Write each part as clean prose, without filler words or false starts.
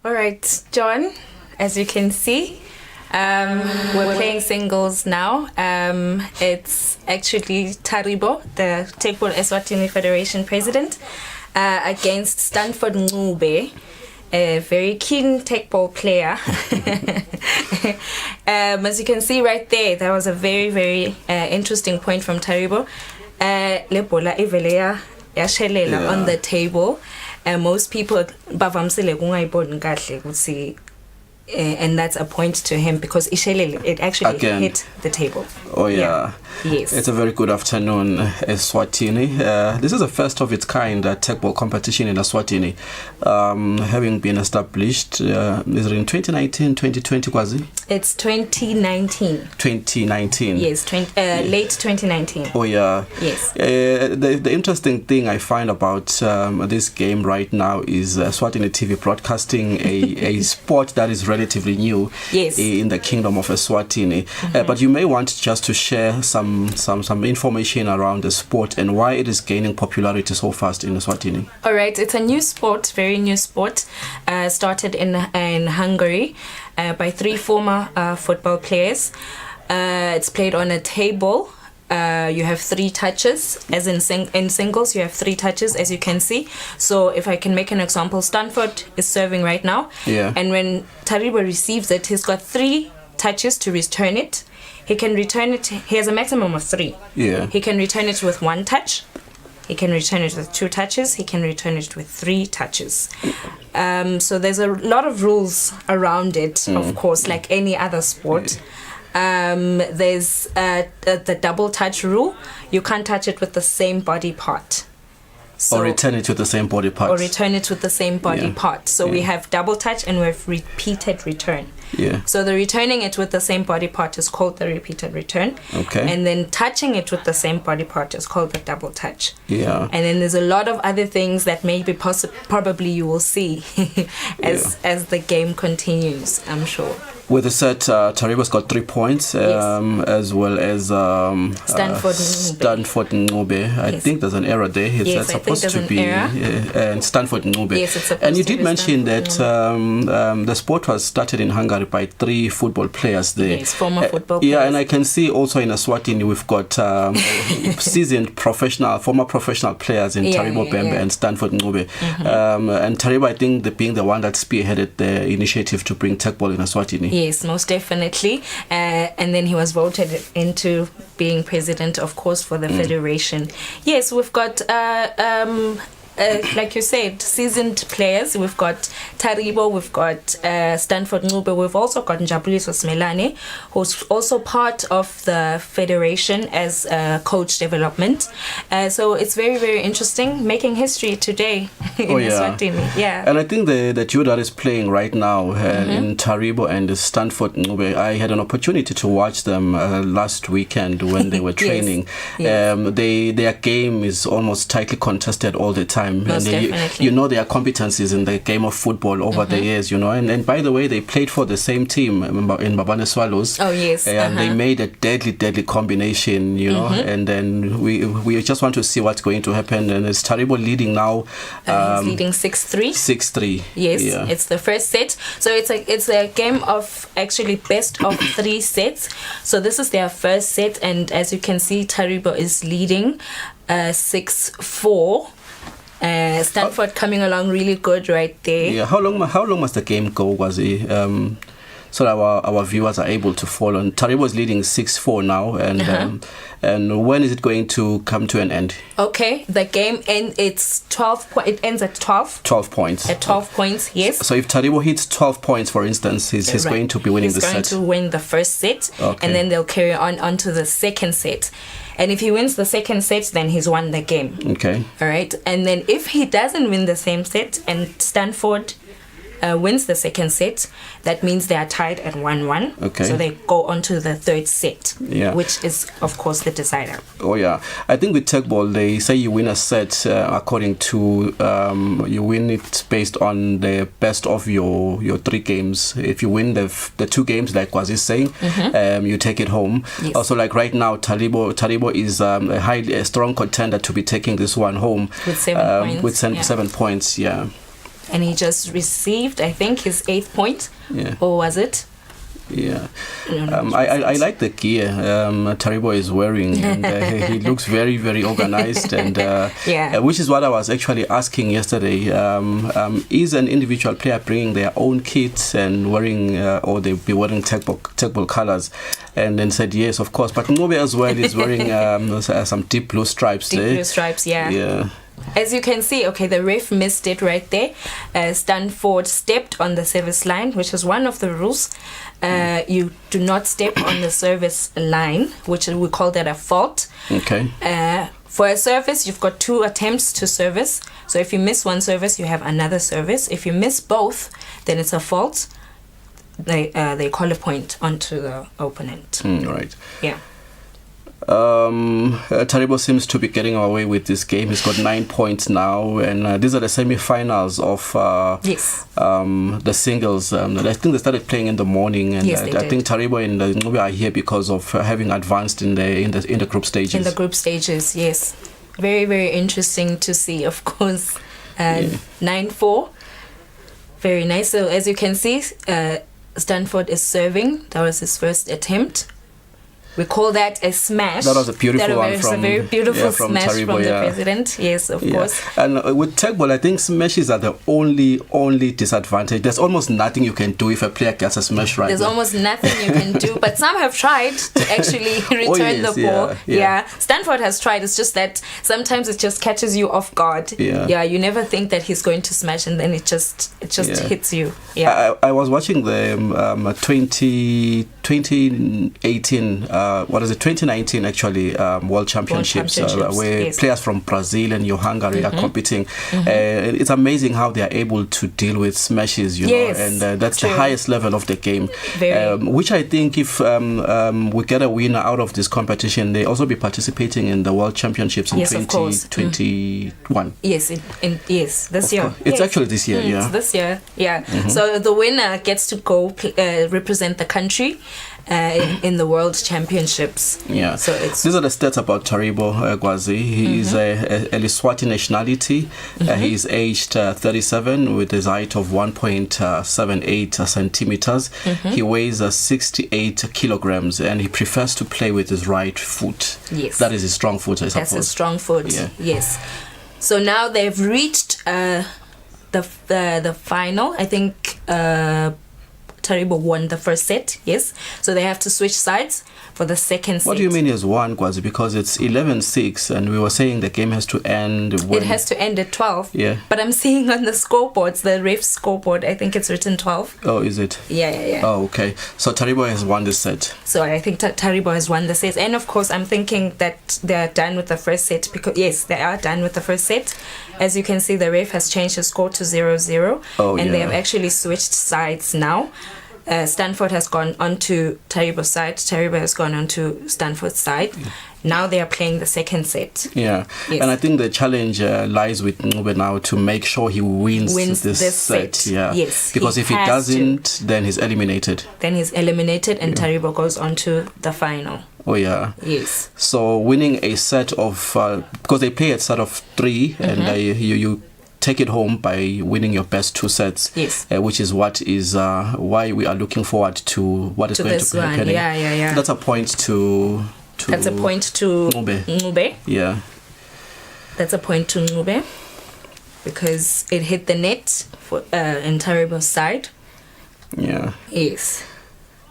All right, John, as you can see, we're playing singles now. It's actually Taribo, the Teqball Eswatini Federation president, against Stanford Ncube, a very keen Teqball player. As you can see right there, that was a very, very interesting point from Taribo. Le bola ivelea yashelela on the table. Most people bavamsile kungayiboni kahle ukuthi and that's a point to him because it actually hit the table. Oh yeah. Yes. It's a very good afternoon, Eswatini. This is the first of its kind Teqball competition in Eswatini, having been established. Is it in 2019, 2020, Kwazi? It's 2019. 2019. Yes, late 2019. Oh yeah. Yes. The interesting thing I find about this game right now is Eswatini TV broadcasting a sport that is relatively new in the kingdom of Eswatini. But you may want just to share some information around the sport and why it is gaining popularity so fast in Eswatini. All right, it's a new sport, very new sport, started in Hungary by 3 former football players. It's played on a table. You have 3 touches, as in singles, you have 3 touches, as you can see. So if I can make an example, Stanford is serving right now. Yeah. And when Taribo receives it, he's got 3 touches to return it. He can return it, he has a maximum of 3. Yeah. He can return it with 1 touch. He can return it with 2 touches. He can return it with 3 touches. So there's a lot of rules around it, of course, like any other sport. There's the double touch rule. You can't touch it with the same body part. So, or return it with the same body part. Or return it with the same body part. So we have double touch and we have repeated return. Yeah. So the returning it with the same body part is called the repeated return. Okay. And then touching it with the same body part is called the double touch. Yeah. And then there's a lot of other things that maybe probably you will see as the game continues, I'm sure. With the set, Taribo's got 3 points, as well as Stanford Ncube. I think there's an error there. It's supposed to be and Stanford Ncube. Yes, it's supposed and you to did be mention that the sport was started in Hungary by 3 football players there. Yes, former football players. Yeah, and I can see also in Eswatini we've got seasoned former professional players in Taribo Bembe and Stanford Ncube. And Taribo, I think, being the one that spearheaded the initiative to bring Teqball in Eswatini. Yes, most definitely. And then he was voted into being president, of course, for the federation. Yes, we've got like you said, seasoned players. We've got Taribo, we've got Stanford Ncube, we've also got Njabuliso Smelane, who's also part of the federation as coach development. So it's very, very interesting, making history today in Eswatini. Yeah. And I think the duo that is playing right now in Taribo and Stanford Ncube, I had an opportunity to watch them last weekend when they were training. Their game is almost tightly contested all the time. Most and you know their competencies in the game of football over the years, you know. And by the way, they played for the same team in Babane Swallows. Oh, yes. And they made a deadly combination, you know. And then we just want to see what's going to happen. And it's Taribo leading now. He's leading 6-3. 6-3. Yes, it's the first set. So it's a game of actually best of 3 sets. So this is their first set. And as you can see, Taribo is leading 6-4. Stanford coming along really good right there. Yeah, how long must the game go, Wazi? So that our viewers are able to follow. And Taribo is leading 6-4 now, and when is it going to come to an end? Okay, the game it ends at 12. 12 points. At 12 points, yes. So if Taribo hits 12 points, for instance, he's going to be winning the set. He's going to win the first set, and then they'll carry on to the second set. And if he wins the second set, then he's won the game. Okay. All right. And then if he doesn't win the same set and Stanford wins the second set, that means they are tied at 1-1. Okay. So they go on to the third set, yeah. which is, of course, the decider. Oh, yeah. I think with Teqball, they say you win a set according to, you win it based on the best of your 3 games. If you win the 2 games, like was is saying, you take it home. Yes. Also, like right now, Taribo is a strong contender to be taking this one home. With 7 points. With 7 points, yeah. And he just received, I think, his 8th point. Yeah. Or was it? Yeah. I like the gear Taribo is wearing, and he looks very, very organized, and which is what I was actually asking yesterday. Is an individual player bringing their own kit and wearing, or they be wearing Teqball colors? And then said yes, of course. But Ngobe as well is wearing some deep blue stripes. Blue stripes, yeah. Yeah. As you can see, okay, the ref missed it right there. Stanford stepped on the service line, which is one of the rules. You do not step on the service line, which we call that a fault. Okay. For a service, you've got 2 attempts to service. So if you miss one service, you have another service. If you miss both, then it's a fault. They call a point onto the opponent. Right. Yeah. Taribo seems to be getting away with this game. He's got 9 points now, and these are the semi-finals of the singles. I think they started playing in the morning, and yes, I think Taribo and Ngobe are here because of having advanced in the group stages. In the group stages, yes. Very, very interesting to see, of course. 9-4. Very nice. So as you can see, Stanford is serving. That was his first attempt. We call that a smash. That was a beautiful one from, a very beautiful smash Taribo, from the president. Yes, of course. And with Teqball, I think smashes are the only disadvantage. There's almost nothing you can do if a player gets a smash right. There's almost nothing you can do, but some have tried to actually return the ball. Yeah. Stanford has tried. It's just that sometimes it just catches you off guard. Yeah, you never think that he's going to smash, and then it just hits you. Yeah. I was watching the 2018. 2019 actually World Championships where players from Brazil and Hungary are competing. It's amazing how they are able to deal with smashes, you know, and that's the highest level of the game. Which I think if we get a winner out of this competition, they also be participating in the World Championships in 2021. Yes, this year. It's actually this year, It's this year, So the winner gets to go represent the country in the World Championships. Yeah. So these are the stats about Taribo Gwazi. He is a Eswatini nationality. He is aged 37 with his height of 1.78 centimeters. He weighs 68 kilograms, and he prefers to play with his right foot. Yes. That is his strong foot, I suppose. That's his strong foot. Yeah. Yes. So now they've reached the final. I think Taribo won the first set, yes. So they have to switch sides for the second set. What do you mean is won, Gwazi? Because it's 11-6, and we were saying the game has to end when... It has to end at 12. Yeah. But I'm seeing on the scoreboards, the ref's scoreboard, I think it's written 12. Oh, is it? Yeah. Oh, okay. So Taribo has won this set. So I think Taribo has won the set. And of course, I'm thinking that they're done with the first set because, yes, they are done with the first set. As you can see, the ref has changed the score to 0-0. Oh, and they have actually switched sides now. Stanford has gone onto Taribo's side. Taribo has gone onto Stanford's side. Now they are playing the second set. Yeah. Yes. And I think the challenge lies with Ngobe now to make sure he wins this set. Yeah. Yes. Because if he doesn't, then he's eliminated. And Taribo goes on to the final. Oh, yeah. Yes. So winning a set of... because they play a set of 3, and you take it home by winning your best 2 sets. Yes. Which is what is why we are looking forward to what is going to be happening. Yeah. That's a point to That's a point to Ngobe. Yeah. That's a point to Ngobe because it hit the net for in Taribo's side. Yeah. Yes.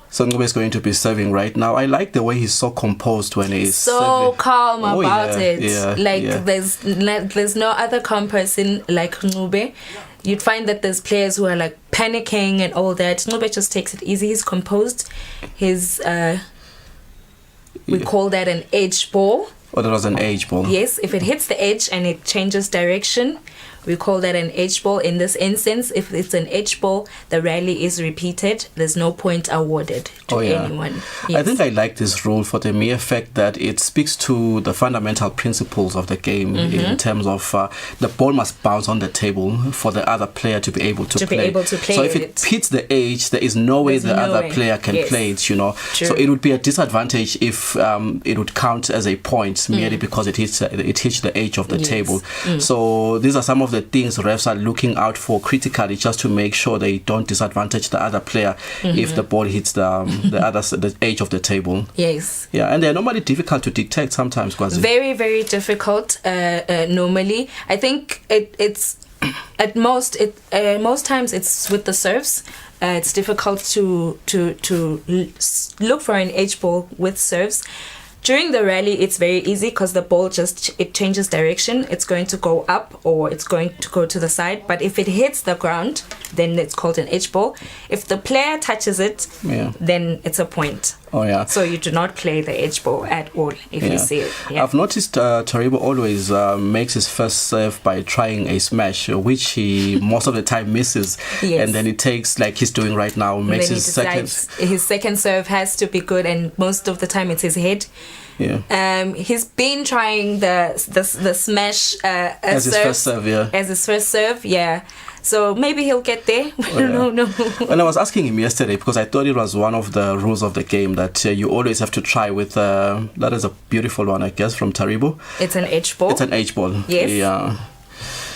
So Ngobe is going to be serving right now. I like the way he's so composed when he's so calm about it. Yeah, there's no other calm person like Ngobe. You'd find that there's players who are like panicking and all that. Ngobe just takes it easy. He's composed. His we call that an edge ball. Oh, that was an edge ball. Yes, if it hits the edge and it changes direction, We call that an H ball. In this instance, if it's an H ball, the rally is repeated. There's no point awarded to anyone. Yes. I think I like this rule for the mere fact that it speaks to the fundamental principles of the game in terms of the ball must bounce on the table for the other player to be able to play. So if it hits the edge, there is no way the other player can play it, you know. True. So it would be a disadvantage if it would count as a point merely because it hits the edge of the table. So these are some of the things refs are looking out for critically, just to make sure they don't disadvantage the other player if the ball hits the edge of the table. Yes. Yeah, and they're normally difficult to detect sometimes. Very, very difficult. Normally, I think it's at most times it's with the serves. It's difficult to look for an H ball with serves. During the rally, it's very easy because the ball it changes direction. It's going to go up or it's going to go to the side. But if it hits the ground, then it's called an H ball. If the player touches it, then it's a point. Oh yeah. So you do not play the H ball at all if you see it. Yeah. I've noticed Taribo always makes his first serve by trying a smash, which he most of the time misses. Yes. And then he takes, like he's doing right now, makes his second. His second serve has to be good, and most of the time it's his head. Yeah. He's been trying the smash as his first serve. Yeah. As his first serve. Yeah. So maybe he'll get there. No. Well, I was asking him yesterday because I thought it was one of the rules of the game that you always have to try with. That is a beautiful one, I guess, from Taribo. It's an H ball. It's an H ball. Yes. Yeah.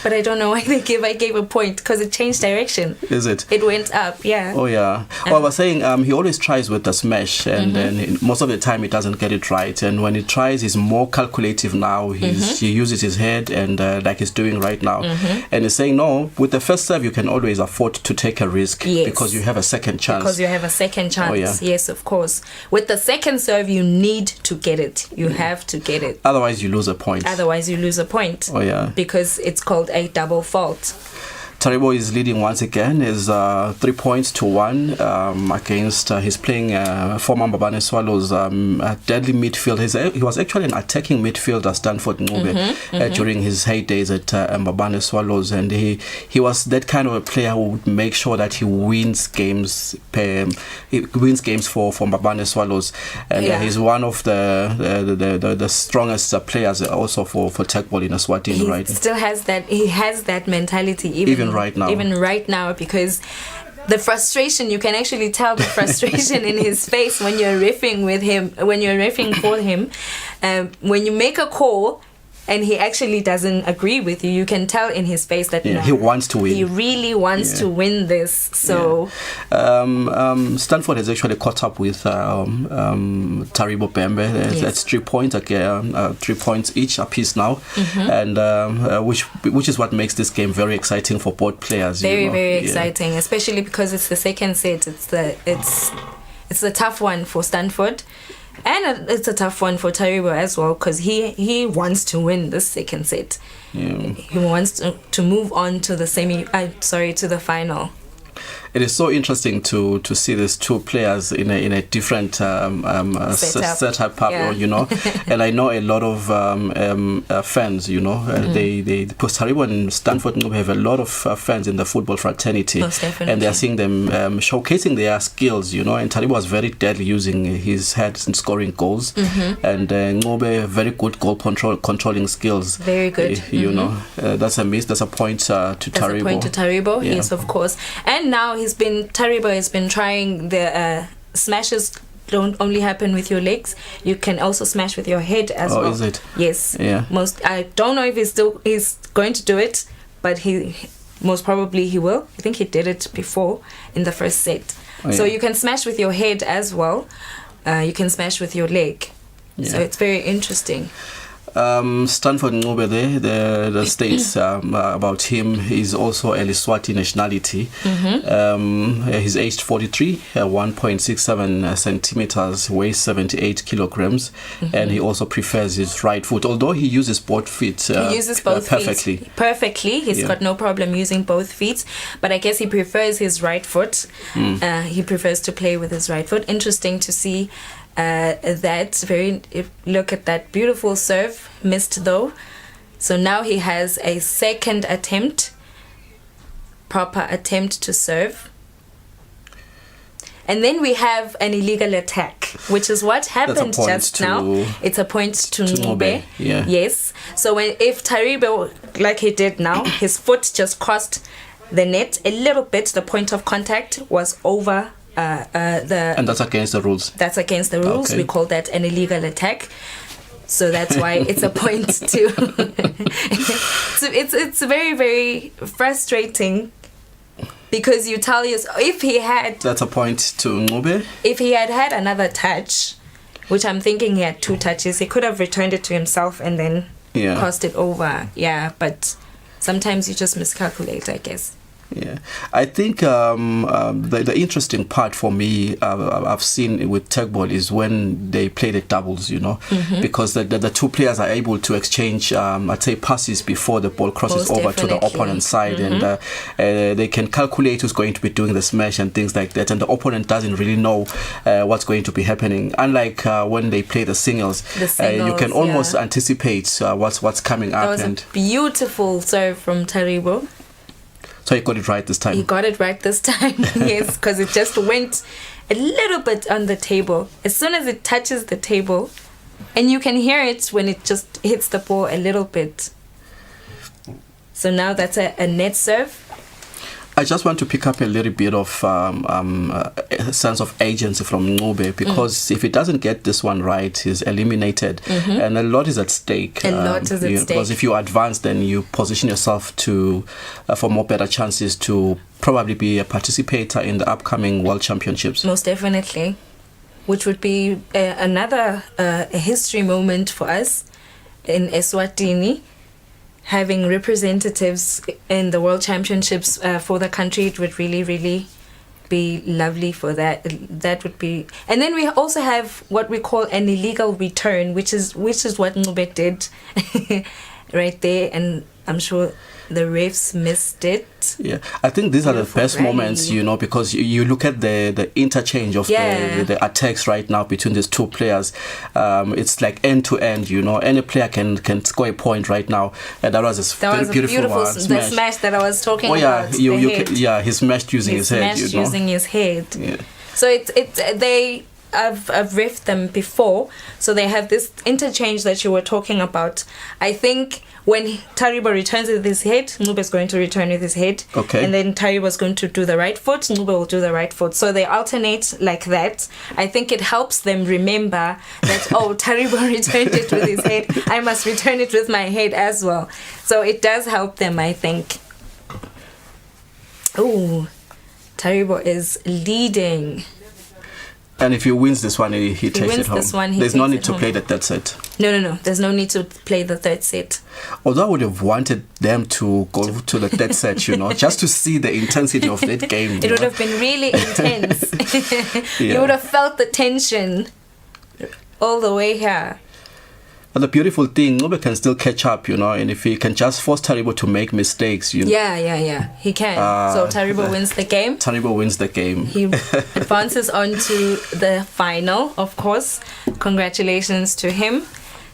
But I don't know why I gave a point, because it changed direction. Is it? It went up, yeah. Oh, yeah. Well, I was saying he always tries with the smash, and then most of the time he doesn't get it right. And when he tries, he's more calculative now. He uses his head, and like he's doing right now. And he's saying, no, with the first serve, you can always afford to take a risk because you have a second chance. Because you have a second chance, oh, yeah. Yes, of course. With the second serve, you need to get it. You have to get it. Otherwise, you lose a point. Oh, yeah. Because it's called a double fault. Taribo is leading once again. Is 3 points to 1 against. He's playing former Mbabane Swallows deadly midfield. He was actually an attacking midfielder, Stanford Ngube, during his heydays at Mbabane Swallows, and he was that kind of a player who would make sure that he wins games. He wins games for Mbabane Swallows, and he's one of the strongest players also for Teqball in Eswatini. He right? Still has that. He has that mentality even right now, because the frustration, you can actually tell the frustration in his face when you're riffing for him. When you make a call and he actually doesn't agree with you, you can tell in his face that he wants to win. He really wants to win this. So Stanford has actually caught up with Taribo Bembe. That's 3 points again, 3 points each apiece now, and which is what makes this game very exciting for both players. Very exciting, especially because it's the second set. It's a tough one for Stanford. And it's a tough one for Taribo as well, because he wants to win this second set. He wants to move on to the to the final. It is so interesting to see these two players in a different setup, and I know a lot of fans, they because Taribo and Stanford have a lot of fans in the football fraternity, and they are seeing them showcasing their skills, and Taribo was very deadly using his head in scoring goals, and Ngobe very good goal controlling skills. Very good. That's a point to Taribo. That's a point to Taribo, yes, of course. And now Taribo has been trying the smashes. Don't only happen with your legs. You can also smash with your head as well. Oh, is it? Yes. Yeah. I don't know if he's going to do it, but most probably he will. I think he did it before in the first set. So you can smash with your head as well. You can smash with your leg. So it's very interesting. Stanford Ngube there, the states about him. He's also a Leswati nationality. He's aged 43, 1.67 centimeters, weighs 78 kilograms, and he also prefers his right foot, although he uses both feet. He uses both perfectly. Feet perfectly. He's got no problem using both feet, but I guess he prefers his right foot. He prefers to play with his right foot. Interesting to see. Look at that beautiful serve, missed though. So now he has a second attempt, proper attempt to serve. And then we have an illegal attack, which is what happened just now. It's a point to Ncube. Yeah. Yes. So if Taribo, like he did now, his foot just crossed the net a little bit, the point of contact was over and that's against the rules. That's against the rules. Okay. We call that an illegal attack. So that's why it's a point to. So it's very, very frustrating. Because you tell yourself, if he had... That's a point to Ncube. If he had another touch, which I'm thinking he had 2 touches, he could have returned it to himself and then crossed it over. Yeah, but sometimes you just miscalculate, I guess. Yeah, I think the interesting part for me I've seen with Teqball is when they play the doubles, because the 2 players are able to exchange, I'd say, passes before the ball crosses over to the opponent's side, and they can calculate who's going to be doing the smash and things like that, and the opponent doesn't really know what's going to be happening. Unlike when they play the singles, you can almost anticipate what's coming up. That was a beautiful serve from Taribo. So he got it right this time. He got it right this time, yes, because it just went a little bit on the table. As soon as it touches the table, and you can hear it when it just hits the ball a little bit. So now that's a net serve. I just want to pick up a little bit of a sense of agency from Ncube, because if he doesn't get this one right, he's eliminated, and a lot is at stake. Because if you advance, then you position yourself for more better chances to probably be a participator in the upcoming World Championships. Most definitely, which would be another history moment for us in Eswatini. Having representatives in the World Championships for the country, it would really, really be lovely for that. That would be, and then we also have what we call an illegal return, which is what Ncube did right there, and I'm sure the refs missed it. Yeah, I think these are the best moments, because you look at the interchange of the attacks right now between these 2 players. It's like end to end, any player can score a point right now. And that was a beautiful smash. The smash that I was talking about. He smashed using his head. Using his head. Yeah. So I've riffed them before, so they have this interchange that you were talking about. I think when Taribo returns with his head, Ncube is going to return with his head. Okay. And then Taribo is going to do the right foot, Ncube will do the right foot. So they alternate like that. I think it helps them remember that, Taribo returned it with his head, I must return it with my head as well. So it does help them, I think. Oh, Taribo is leading. And if he wins this one, he takes it home. There's no need to play the 3rd set. No. There's no need to play the 3rd set. Although I would have wanted them to go to the 3rd set, just to see the intensity of that game. It would have been really intense. You would have felt the tension all the way here. But the beautiful thing, Ncube can still catch up, and if he can just force Taribo to make mistakes, Yeah, he can. So Taribo wins the game. Taribo wins the game. He advances on to the final, of course. Congratulations to him.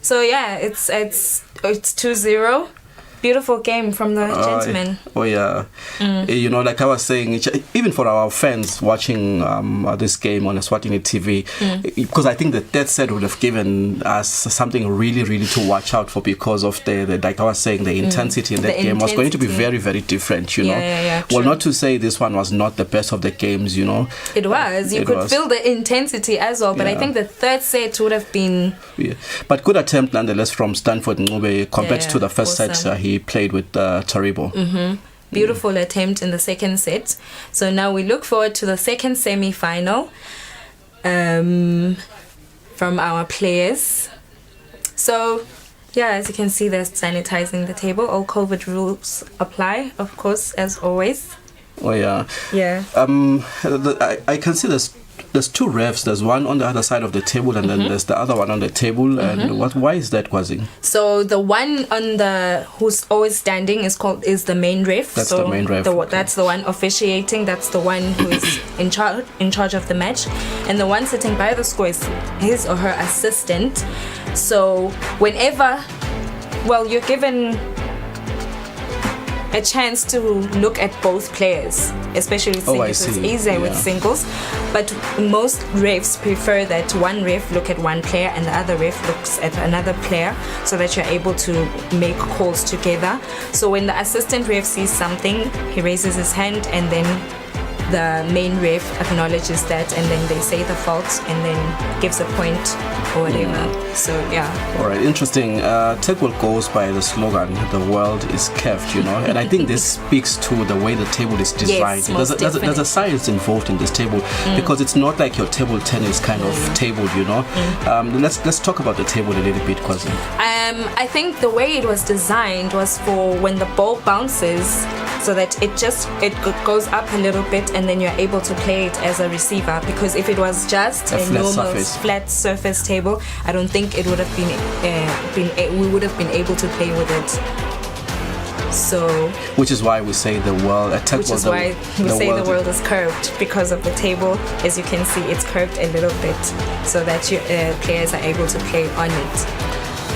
So yeah, it's 2-0. Beautiful game from the gentleman. Like I was saying, even for our fans watching this game on Eswatini TV, because I think the 3rd set would have given us something really, really to watch out for, because of the like I was saying, the intensity in that game was going to be very, very different, Yeah, well, not to say this one was not the best of the games, It was. You could feel the intensity as well, but I think the 3rd set would have been... Yeah. But good attempt nonetheless from Stanford Ncube compared to the first set he played with Taribo. Beautiful attempt in the 2nd set. So now we look forward to the 2nd semi-final from our players. So as you can see, they're sanitizing the table. All COVID rules apply, of course, as always. I can see there's 2 refs. There's one on the other side of the table, and then there's the other one on the table. And why is that, Kwazi? So the one who's always standing is the main ref. That's the main ref. That's the one officiating. That's the one who is in charge of the match, and the one sitting by the score is his or her assistant. So whenever Well, you're given a chance to look at both players, especially with singles. It's easier with singles, but most refs prefer that one ref look at one player and the other ref looks at another player, so that you're able to make calls together. So when the assistant ref sees something, he raises his hand, and then the main ref acknowledges that, and then they say the fault and then gives a point or whatever. So yeah. All right, interesting. Teqball goes by the slogan, "The world is curved," you know, and I think this speaks to the way the table is designed. Yes, there's a science involved in this table, because it's not like your table tennis kind of table, you know. Let's talk about the table a little bit, because I think the way it was designed was for when the ball bounces, so that it goes up a little bit, and then you're able to play it as a receiver. Because if it was just a normal flat surface table, I don't think it would have we would have been able to play with it. So, which is why we say the world. Which is why we say the world is curved, because of the table. As you can see, it's curved a little bit, so that players are able to play on it.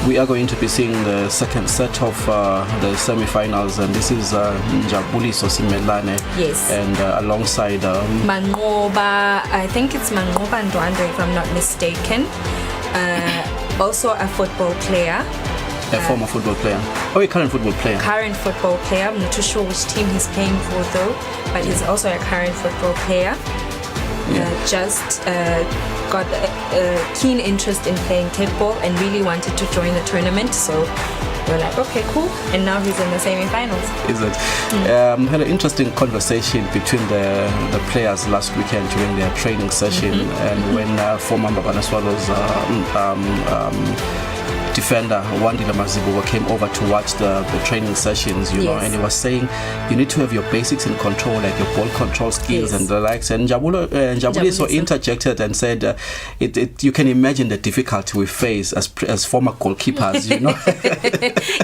We are going to be seeing the second set of the semi-finals, and this is Njabuliso Simelane. Yes. And alongside Manqoba, I think it's Manqoba Ndwandwe, if I'm not mistaken. Also a football player. A former football player. Oh, a current football player. Current football player. I'm not too sure which team he's playing for though, but he's also a current football player. Just got a keen interest in playing Teqball and really wanted to join the tournament, so we're like, okay, cool, and now he's in the semi-finals. Is it? Had an interesting conversation between the players last weekend during their training session, and when former Mbabane Swallows defender Wandile Mazibuko came over to watch the training sessions, you know, and he was saying you need to have your basics in control, like your ball control skills and the likes. And Njabuliso interjected and said, you can imagine the difficulty we face as former goalkeepers, you know.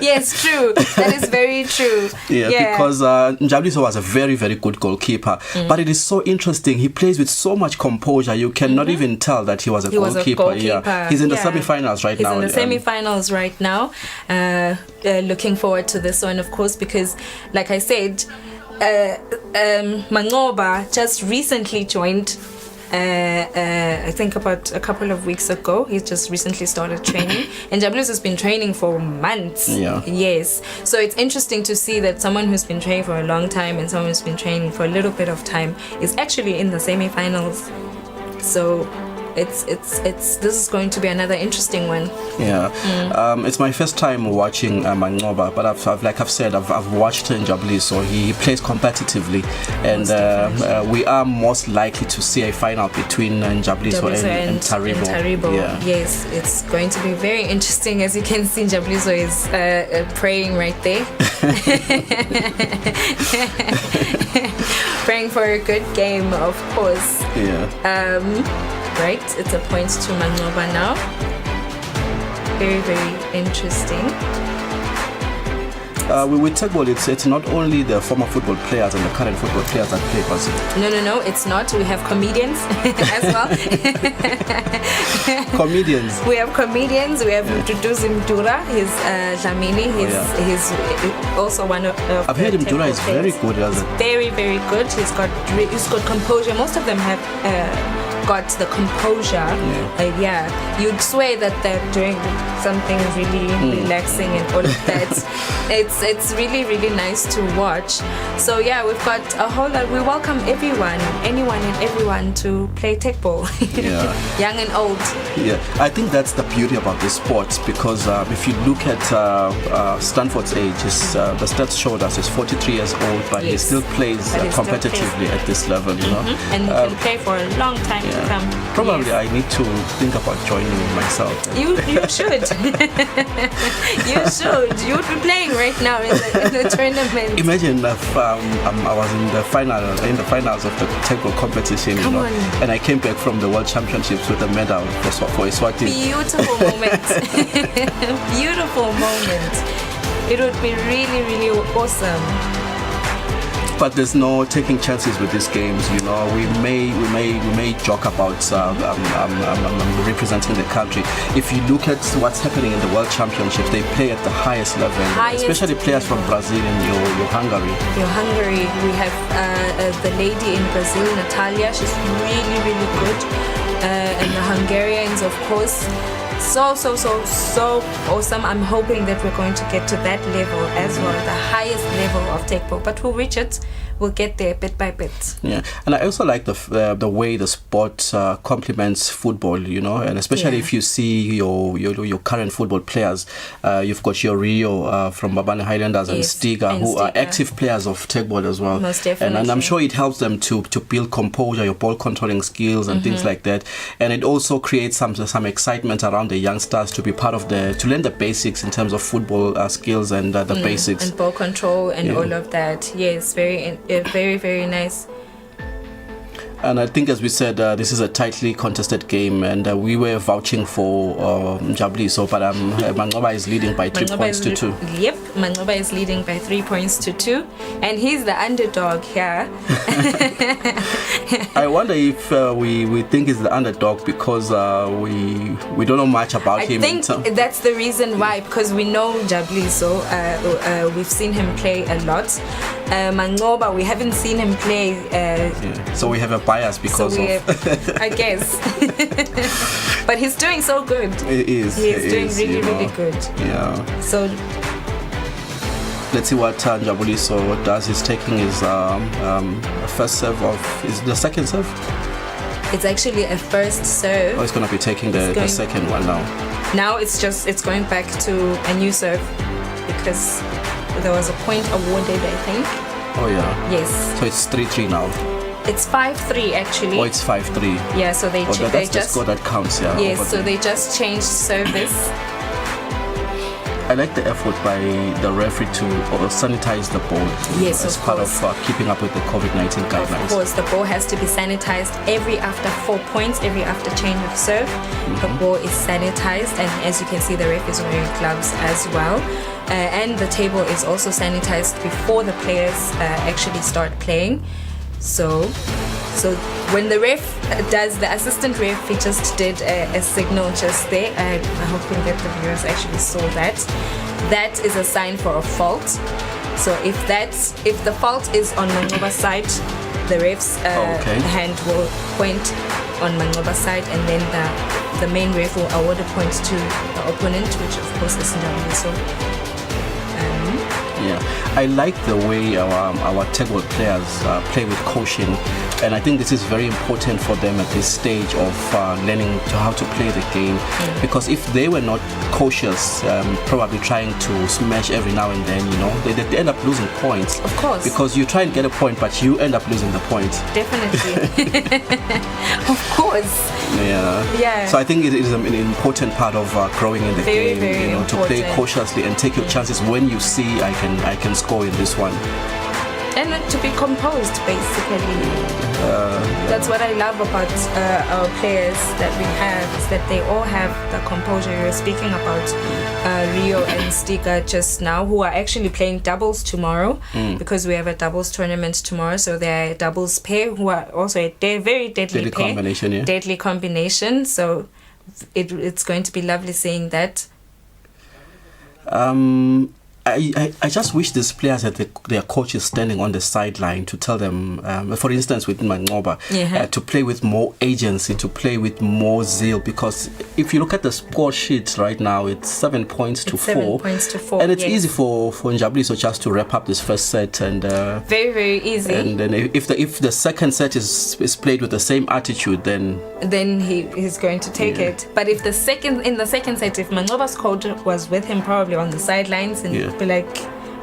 Yes, true. That is very true. Because Njabuliso was a very, very good goalkeeper. But it is so interesting. He plays with so much composure. You cannot even tell that he was a goalkeeper. Yeah. He's in the semi-finals right now. He's in the semi-finals right now. Looking forward to this one, of course, because like I said, Manqoba just recently joined. I think about a couple of weeks ago. He's just recently started training, and Njabuliso has been training for months. Yes, so it's interesting to see that someone who's been training for a long time and someone who's been training for a little bit of time is actually in the semi-finals. So this is going to be another interesting one. It's my first time watching Manqoba, but I've watched Njabuliso, so he plays competitively, and we are most likely to see a final between Njabuliso and Taribo. Yes, it's going to be very interesting. As you can see, Njabuliso is praying right there. Praying for a good game, of course. Right, it's a point to Manqoba now. Very, very interesting. With Teqball, it's not only the former football players and the current football players that play, was it? No, it's not. We have comedians as well. Comedians. We have comedians. We have Duduzi Mdura. He's Dlamini. He's also one of. I've heard Mdura is very good. Very, very good. He's got composure. Most of them have. Got the composure. You'd swear that they're doing something really relaxing and all of that. It's really, really nice to watch. So we've got a whole lot. We welcome anyone and everyone to play Teqball. Young and old. I think that's the beauty about this sport, because if you look at Stanford's age, the stats showed us he's 43 years old, but he still plays competitively at this level, you know. And he can play for a long time to come. Probably I need to think about joining myself. You should. You should. You would be playing right now in the tournament. Imagine if I was in the finals of the Teqball competition, and I came back from the World Championships with a medal for Eswatini. Beautiful moment. Beautiful moment. It would be really, really awesome. but there's no taking chances with these games. You know, we may joke about representing the country. If you look at what's happening in the World Championships, they play at the highest level, especially players from Brazil and your Hungary. We have the lady in Brazil, Natalia. She's really, really good. And the Hungarians, of course, so awesome. I'm hoping that we're going to get to that level as well, the highest level of Teqball, but we'll reach it. We'll get there bit by bit. Yeah, and I also like the way the sport complements football, you know, and especially if you see your current football players. You've got your Rio from Babane Highlanders and Stiga, who are active players of Teqball as well. Most definitely. And I'm sure it helps them to build composure, your ball controlling skills and things like that. And it also creates some excitement around the youngsters to be part of to learn the basics in terms of football skills and the basics. And ball control and all of that. Yes, very, very nice. And I think, as we said, this is a tightly contested game, and we were vouching for Jabuliso, but Mangoba is leading by 3 points to 2. Yep, Mangoba is leading by 3 points to 2, and he's the underdog here. I wonder if we think he's the underdog because we don't know much about him. I think that's the reason why, because we know Jabuliso. We've seen him play a lot. Mangoba, we haven't seen him play. So we have a bias because of. I guess. But he's doing so good. He's doing really good. Yeah. So let's see what Jabuliso does. He's taking his first serve is the second serve? It's actually a first serve. Oh, he's going to be taking the second one now. Now it's going back to a new serve because there was a point awarded, I think. Oh yeah. Yes. So it's 3-3 now. It's 5-3 actually. Oh, it's 5-3. Yeah, so they that's the score that counts, yeah. Yes, so they just changed service. I like the effort by the referee to sanitize the ball. Yes, as part of keeping up with the COVID-19 guidelines. Of course, the ball has to be sanitized every after 4 points, every after change of serve. The ball is sanitized, and as you can see, the ref is wearing gloves as well. And the table is also sanitized before the players actually start playing. So when the ref does, the assistant ref, he just did a signal just there. I'm hoping that the viewers actually saw that. That is a sign for a fault. So if the fault is on Mangoba's side, the ref's hand will point on Mangoba's side, and then the main ref will award a point to the opponent, which of course is Jabuliso. Yeah, I like the way our Teqball players play with caution, and I think this is very important for them at this stage of learning how to play the game. Because if they were not cautious, probably trying to smash every now and then, you know, they end up losing points. Of course. Because you try and get a point, but you end up losing the point. Definitely. Of course. Yeah. So I think it is an important part of growing in the game. Very you know, to play cautiously and take your chances when you see I can score in this one. And to be composed, basically. That's what I love about our players that we have, is that they all have the composure. You were speaking about Rio and Stiga just now, who are actually playing doubles tomorrow, because we have a doubles tournament tomorrow. So they're a doubles pair who are also a very deadly pair. Combination, yeah. Deadly combination. So it's going to be lovely seeing that. I just wish these players had their coaches standing on the sideline to tell them, for instance, with Mangoba, to play with more agency, to play with more zeal. Because if you look at the score sheet right now, it's 7 points to 4. 7 points to 4. And it's easy for Jabuliso just to wrap up this first set. And very easy. And then if the second set is played with the same attitude, then he's going to take it. But if in the second set, if Mangoba's coach was with him probably on the sidelines and be like,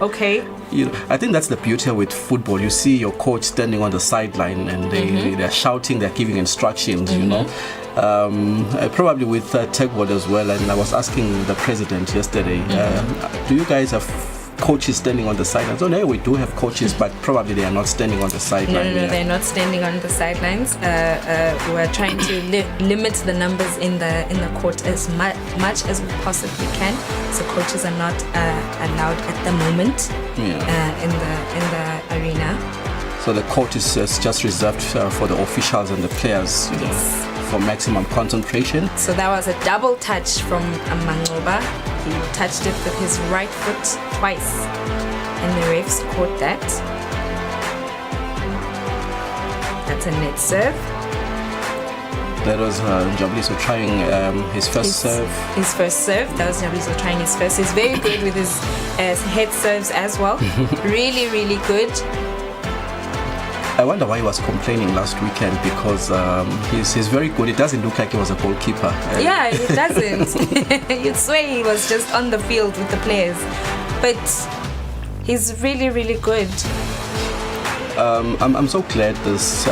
okay. You know, I think that's the beauty with football. You see your coach standing on the sideline and they're shouting, they're giving instructions, you know. Probably with Teqball as well. And I was asking the president yesterday, do you guys have coaches standing on the sidelines? Oh no, we do have coaches, but probably they are not standing on the sidelines. No, they're not standing on the sidelines. We're trying to limit the numbers in the court as much as we possibly can. So coaches are not allowed at the moment in the arena. So the court is just reserved for the officials and the players, you know, for maximum concentration. So that was a double touch from Mangoba. He touched it with his right foot twice, and the refs caught that. That's a net serve. That was Jabuliso trying his first serve. His first serve. That was Jabuliso trying his first. He's very good with his head serves as well. Really, really good. I wonder why he was complaining last weekend, because he's very good. It doesn't look like he was a goalkeeper. Yeah, it doesn't. You'd swear he was just on the field with the players. But he's really, really good. I'm so glad this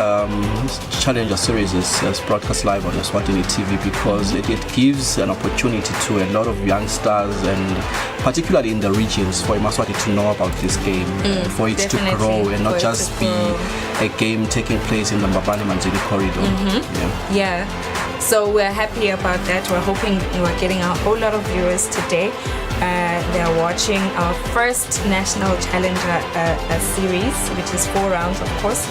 Challenger series is broadcast live on Eswatini TV, because it gives an opportunity to a lot of youngsters, and particularly in the regions, for Eswatini to know about this game, for it to grow and not just be a game taking place in the Mbabane Manzini corridor. Yeah. So we're happy about that. We're hoping we're getting a whole lot of viewers today. They're watching our first National Challenger series, which is 4 rounds, of course.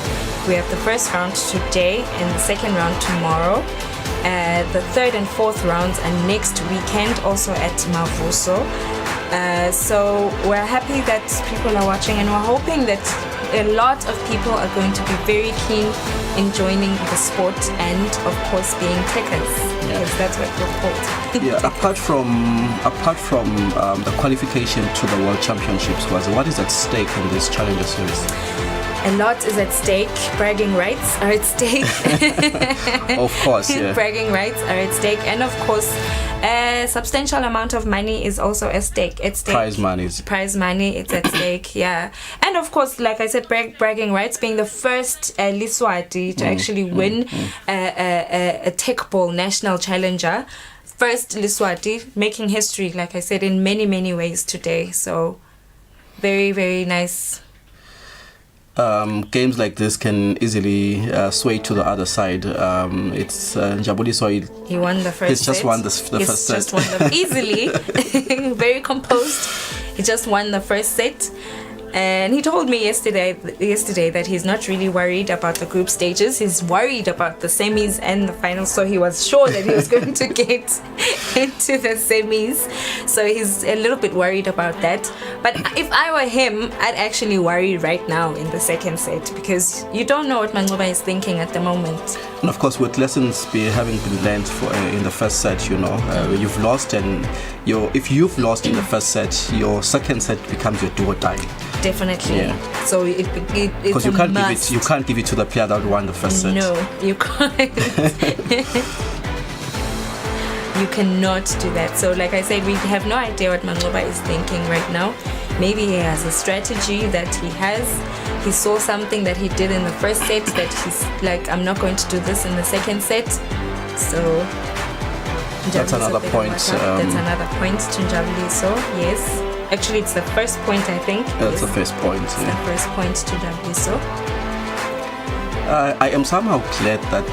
We have the first round today and the second round tomorrow. The third and fourth rounds are next weekend, also at Mavuso. So we're happy that people are watching, and we're hoping that a lot of people are going to be very keen in joining the sport and, of course, being techers, because that's what we're called. Apart from the qualification to the World Championships, what is at stake in this Challenger series? A lot is at stake. Bragging rights are at stake. Of course, yeah. Bragging rights are at stake, and of course, a substantial amount of money is also at stake. Prize money, it's at stake. Yeah, and of course, like I said, bragging rights, being the first Liswati to actually win a Teqball national challenger. First Liswati, making history, like I said, in many, many ways today. So, very, very nice. Games like this can easily sway to the other side. It's Jabuliso. He won the first. He's just set. Won the first set. Just won easily, very composed. He just won the first set. And he told me yesterday that he's not really worried about the group stages. He's worried about the semis and the finals. So he was sure that he was going to get into the semis. So he's a little bit worried about that. But if I were him, I'd actually worry right now in the second set, because you don't know what Mangoba is thinking at the moment. And of course, with lessons having been learned in the first set, you've lost, and if you've lost in the first set, your second set becomes your do or die. Definitely. Yeah. So it's because you can't give it to the player that won the first set. No, you can't. You cannot do that. So like I said, we have no idea what Mangoba is thinking right now. Maybe he has a strategy that he saw something that he did in the first set that he's like, I'm not going to do this in the second set. So that's another point. That's another point to Jabuliso. Yes. Actually, it's the first point, I think. That's the first point. It's the first point to Jabuliso. I am somehow glad that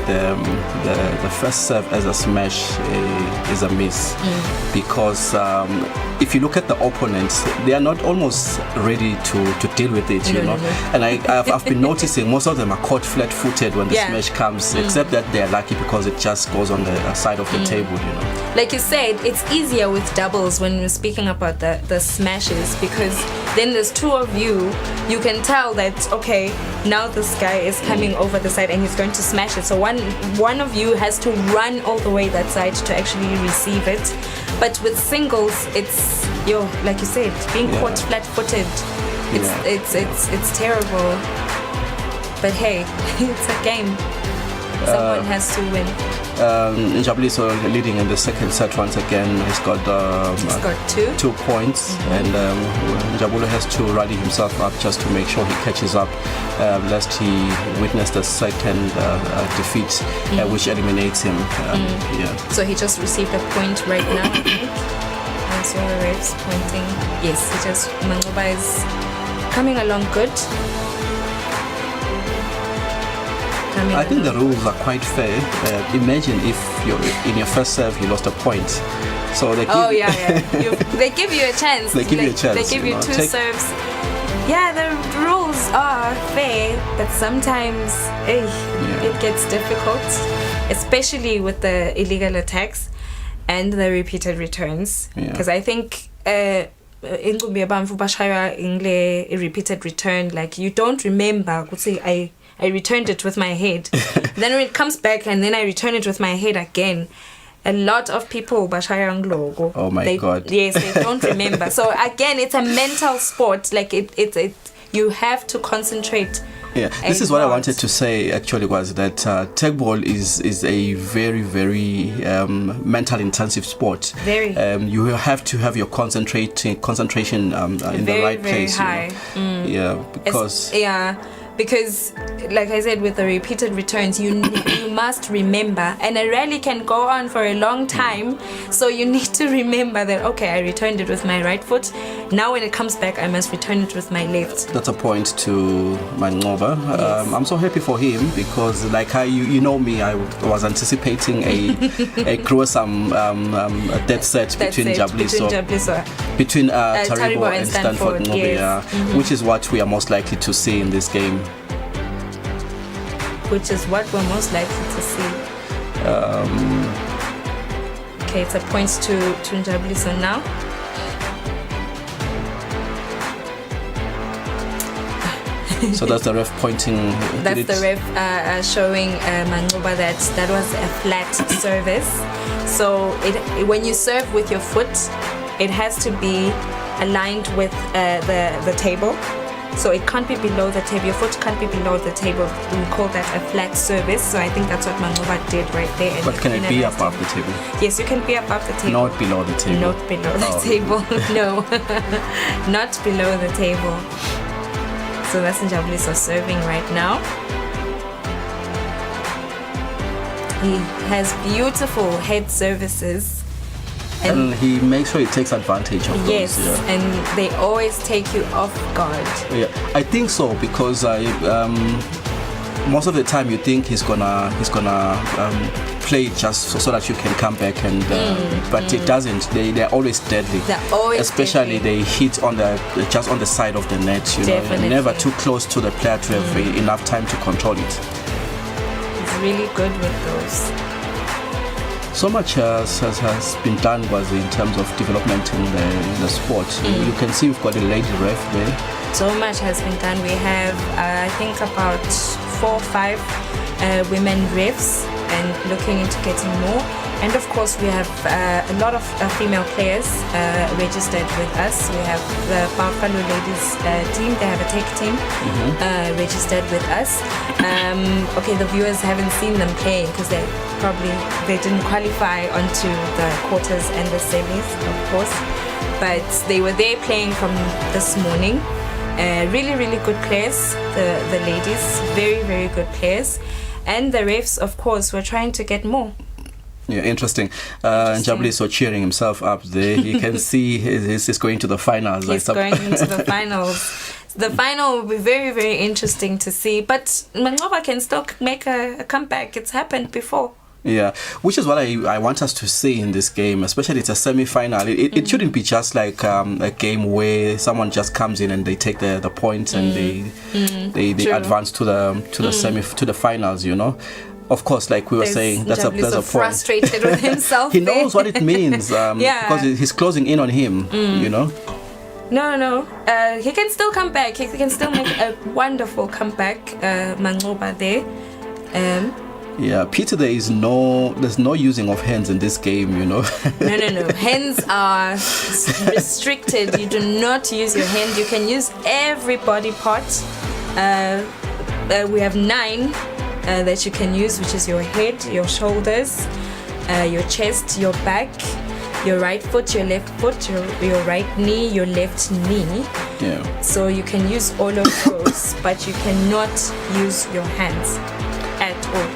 the first serve as a smash is a miss, because if you look at the opponents, they are not almost ready to deal with it, you know. And I've been noticing most of them are caught flat-footed when the smash comes, except that they are lucky because it just goes on the side of the table, you know. Like you said, it's easier with doubles when we're speaking about the smashes, because then there's two of you. You can tell that, okay, now this guy is coming over the side and he's going to smash it. So one of you has to run all the way that side to actually receive it. But with singles, it's like you said, being caught flat-footed. It's terrible. But hey, it's a game. Someone has to win. Jabuliso leading in the second set once again. He's got 2 points, and Jabulo has to rally himself up just to make sure he catches up, lest he witness the second defeat, which eliminates him. So he just received a point right now, I think. And so the refs pointing. Yes, Mangoba is coming along good. I think the rules are quite fair. Imagine if in your first serve you lost a point. So they give they give you a chance. They give you a chance. They give you 2 serves. Yeah, the rules are fair, but sometimes it gets difficult, especially with the illegal attacks and the repeated returns. Because I think in repeated return, like you don't remember, I returned it with my head. Then when it comes back and then I return it with my head again, a lot of people oh my god. Yes, they don't remember. So again, it's a mental sport. Like it you have to concentrate. Yeah, this is what I wanted to say actually, was that Teqball is a very, very mental intensive sport. Very. You have to have your concentration in the right place. High. Yeah, because because like I said, with the repeated returns, you must remember, and a rally can go on for a long time, so you need to remember that, okay, I returned it with my right foot, now when it comes back I must return it with my left. That's a point to Manqoba. Yes. I'm so happy for him, because like you know me, I was anticipating a gruesome death set between Taribo and Stanford Ngcobe, yes. Which is what we are most likely to see in this game. Which is what we're most likely to see. Okay, it's a point to Njabuliso now. So that's the ref pointing. That's the ref showing Manqoba that was a flat service. So when you serve with your foot, it has to be aligned with the table. So it can't be below the table. Your foot can't be below the table. We call that a flat service. So I think that's what Manqoba did right there. And but can it be above the table? Yes, you can be above the table. Not below the table. Not below the table. No, not below the table. So that's Njabuliso serving right now. He has beautiful head services. And he makes sure he takes advantage of those. Yes, and they always take you off guard. Yeah, I think so, because most of the time you think he's gonna play just so that you can come back, and but it doesn't. They're always deadly. They're always especially deadly. They hit just on the side of the net. Definitely. Never too close to the player to have enough time to control it. He's really good with those. So much has been done in terms of development in the sport. You can see we've got a lady ref there. So much has been done. We have, I think, about 4 or 5 women refs, and looking into getting more. And of course, we have a lot of female players registered with us. We have the Buffalo ladies team. They have a tech team registered with us. Okay, the viewers haven't seen them playing because they didn't qualify onto the quarters and the semis, of course. But they were there playing from this morning. Really, really good players. The ladies, very, very good players. And the refs, of course, were trying to get more. Yeah, interesting. Njabuliso cheering himself up there. You can see he's going to the finals. He's going into the finals. The final will be very, very interesting to see. But Manqoba can still make a comeback. It's happened before. Yeah, which is what I want us to see in this game, especially it's a semi-final. It shouldn't be just like a game where someone just comes in and they take the points and they advance to the finals, you know. Of course, like we were saying, that's a point. Frustrated with himself. He knows what it means because he's closing in on him, you know. No. He can still come back. He can still make a wonderful comeback. Manqoba there. Yeah, Peter, there's no using of hands in this game, you know. No. Hands are restricted. You do not use your hand. You can use every body part. We have 9 that you can use, which is your head, your shoulders, your chest, your back, your right foot, your left foot, your right knee, your left knee. Yeah. So you can use all of those, but you cannot use your hands at all.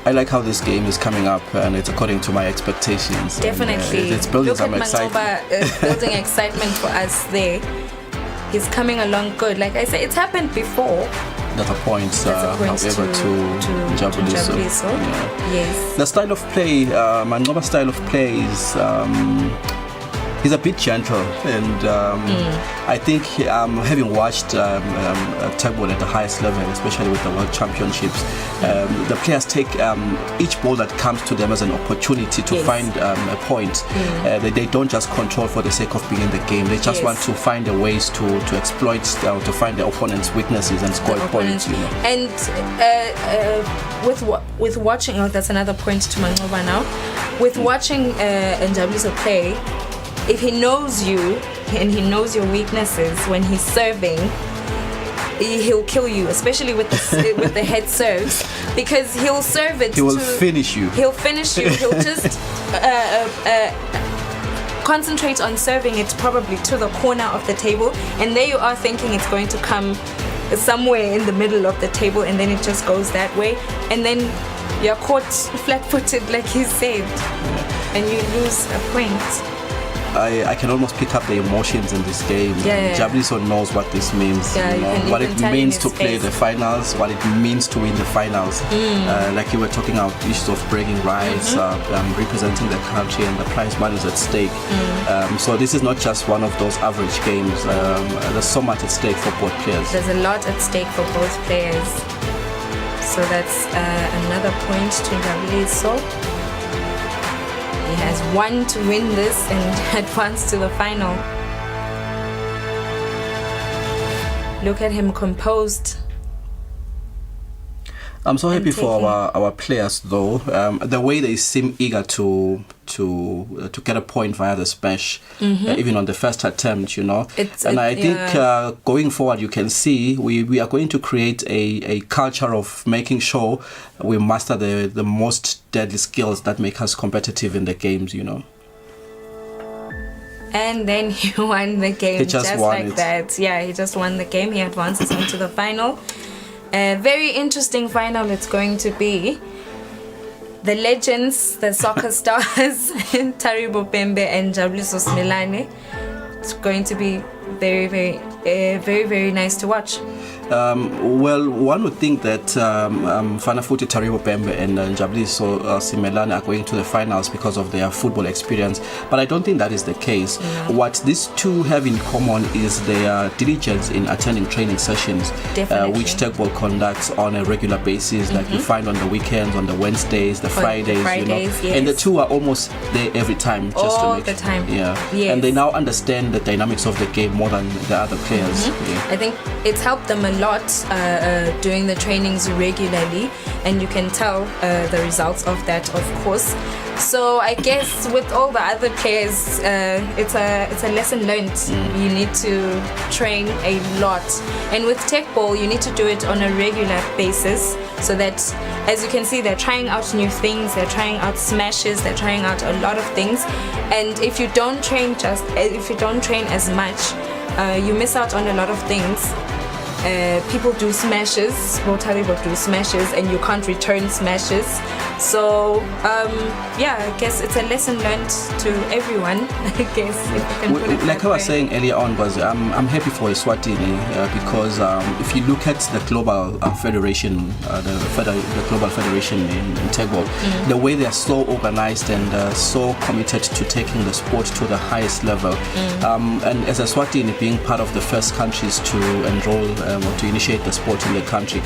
I like how this game is coming up, and it's according to my expectations. Definitely. And, it's building some excitement. Building excitement for us there. He's coming along good. Like I said, it's happened before. That's a point, however, to Njabuliso. Yeah. Yes. The style of play, Manqoba's style of play is He's a bit gentle, and I think having watched Teqball at the highest level, especially with the World Championships, the players take each ball that comes to them as an opportunity to find a point. They don't just control for the sake of being in the game. They just want to find a ways to exploit, to find the opponent's weaknesses and score points. You know? And with watching, that's another point to Mangoba now. With watching Njabuliso play, if he knows you and he knows your weaknesses when he's serving, he'll kill you, especially with the with the head serves, because he'll serve it. He will finish you. He'll finish you. He'll just concentrate on serving it probably to the corner of the table, and there you are thinking it's going to come somewhere in the middle of the table, and then it just goes that way, and then you're caught flat-footed, like you said, and you lose a point. I can almost pick up the emotions in this game. Njabuliso knows what this means. What it means to play the finals, what it means to win the finals. Like you were talking about issues of bragging rights, representing the country, and the prize money is at stake. So this is not just one of those average games. There's so much at stake for both players. There's a lot at stake for both players. So that's another point to Njabuliso. He has one to win this and advance to the final. Look at him composed. I'm so happy for our players, though. The way they seem eager to get a point via the smash, even on the first attempt, you know. I think going forward, you can see we are going to create a culture of making sure we master the most deadly skills that make us competitive in the games, you know. And then he won the game just like that. Yeah, he just won the game. He advances on to the final. A very interesting final it's going to be. The legends, the soccer stars, Taribo Pembe and Njabuliso Smilane. It's going to be very, very nice to watch. Well, one would think that Fanafuti Taribo Pembe and Njabuliso Simelane are going to the finals because of their football experience, but I don't think that is the case. What these two have in common is their diligence in attending training sessions, which Teqball conducts on a regular basis, like you find on the weekends, on the Wednesdays, the Fridays, you know. Yes. And the two are almost there every time, just all to make the time. Yes. And they now understand the dynamics of the game more than the other players. I think it's helped them a lot doing the trainings regularly, and you can tell the results of that, of course. So I guess with all the other players, it's a lesson learned. You need to train a lot, and with Teqball you need to do it on a regular basis, so that, as you can see, they're trying out new things, they're trying out smashes, they're trying out a lot of things, and if you don't train as much, you miss out on a lot of things. People do smashes, Rotaribo do smashes, and you can't return smashes. So I guess it's a lesson learned to everyone. I guess, if you can put it like I was saying earlier on, was I'm happy for Eswatini because if you look at the global federation, the global federation in Teqball, the way they are so organized and so committed to taking the sport to the highest level, and as Eswatini being part of the first countries to enroll or to initiate the sport in the country,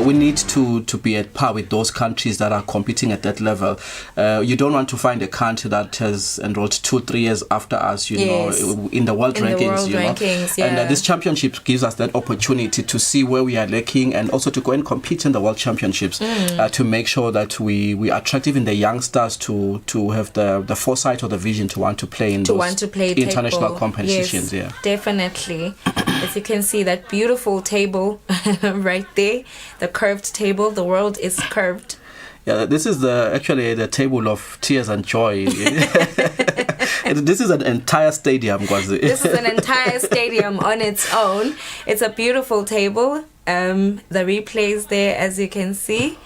we need to be at par with those countries that are competing at that level. You don't want to find a country that has enrolled 2-3 years after us, you know, in the world rankings. And this championship gives us that opportunity to see where we are lacking, and also to go and compete in the world championships, to make sure that we are attractive in the youngsters to have the foresight or the vision to want to play in those international competitions. Yes, definitely. As you can see, that beautiful table right there, the curved table. The world is curved. Yeah, this is actually the table of tears and joy. This is an entire stadium, Gwazi. This is an entire stadium on its own. It's a beautiful table. The replays there, as you can see.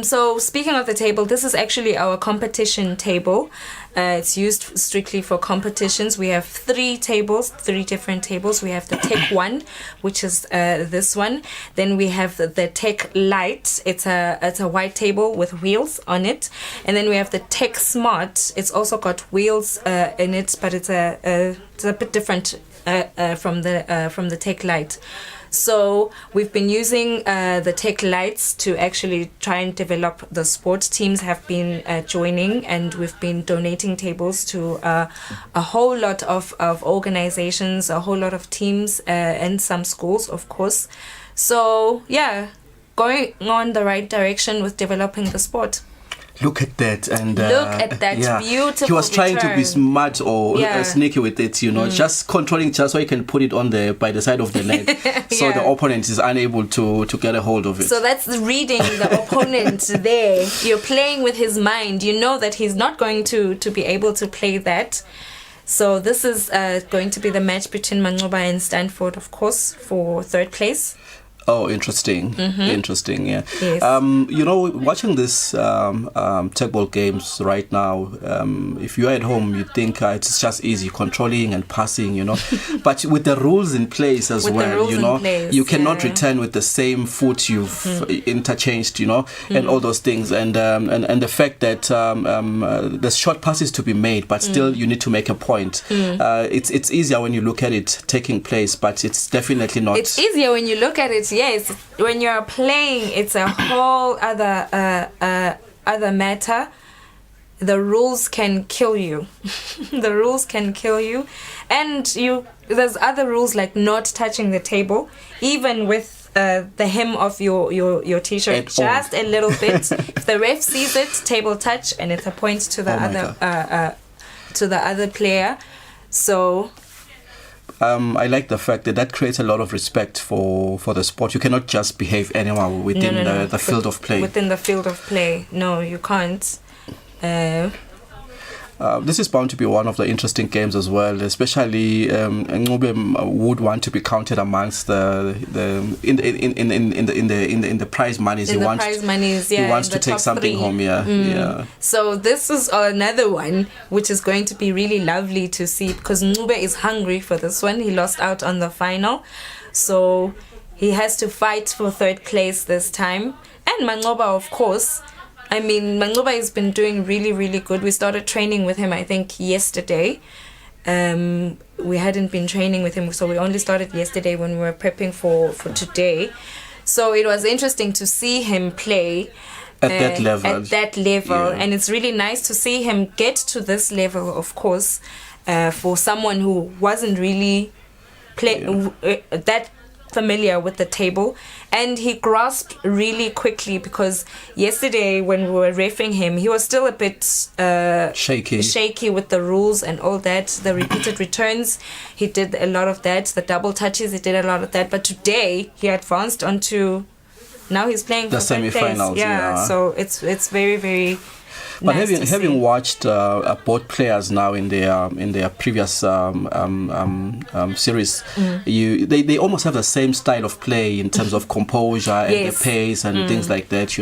So speaking of the table, this is actually our competition table. It's used strictly for competitions. We have 3 different tables. We have the Tech 1, which is this one. Then we have the Tech Light. It's a white table with wheels on it. And then we have the Tech Smart. It's also got wheels in it, but it's a bit different from the Tech Light. So we've been using the Tech Lights to actually try and develop the sport. Teams have been joining, and we've been donating tables to a whole lot of organizations, a whole lot of teams, and some schools, of course. So yeah, going on the right direction with developing the sport. Look at that. And look at that beautiful he was trying return. to be smart or sneaky with it, just controlling just so he can put it on by the side of the net, so the opponent is unable to get a hold of it. So that's reading the opponent there. You're playing with his mind. You know that he's not going to be able to play that. So this is going to be the match between Manxoba and Stanford, of course, for 3rd place. Oh, interesting. Interesting, yeah. Yes. Watching this Teqball games right now, if you're at home, you think it's just easy controlling and passing, But with the rules in place as well, you cannot return with the same foot you've interchanged, and all those things. And the fact that there's short passes to be made, but still you need to make a point. It's easier when you look at it taking place, but it's definitely not. It's easier when you look at it. Yes, when you're playing, it's a whole other matter. The rules can kill you. The rules can kill you, and there's other rules like not touching the table, even with the hem of your t-shirt, just a little bit. If the ref sees it, table touch, and it's a point to the other player. So. I like the fact that creates a lot of respect for the sport. You cannot just behave anyhow within the field of play. Within the field of play, no, you can't. This is bound to be one of the interesting games as well, especially Ncube would want to be counted amongst the prize monies. He wants to take something 3 home. So this is another one which is going to be really lovely to see, because Ncube is hungry for this one. He lost out on the final, so he has to fight for 3rd place this time. And Manxoba, of course. I mean, Manxoba has been doing really, really good. We started training with him, I think, yesterday. We hadn't been training with him, so we only started yesterday when we were prepping for today. So it was interesting to see him play at that level. And it's really nice to see him get to this level, of course, for someone who wasn't really that familiar with the table, and he grasped really quickly, because yesterday when we were reffing him, he was still a bit shaky with the rules and all that. The repeated returns, he did a lot of that. The double touches, he did a lot of that. But today he advanced onto, now he's playing the for semifinals. So it's very, very. But nice having watched both players now in their previous series, they almost have the same style of play in terms of composure and the pace and things like that,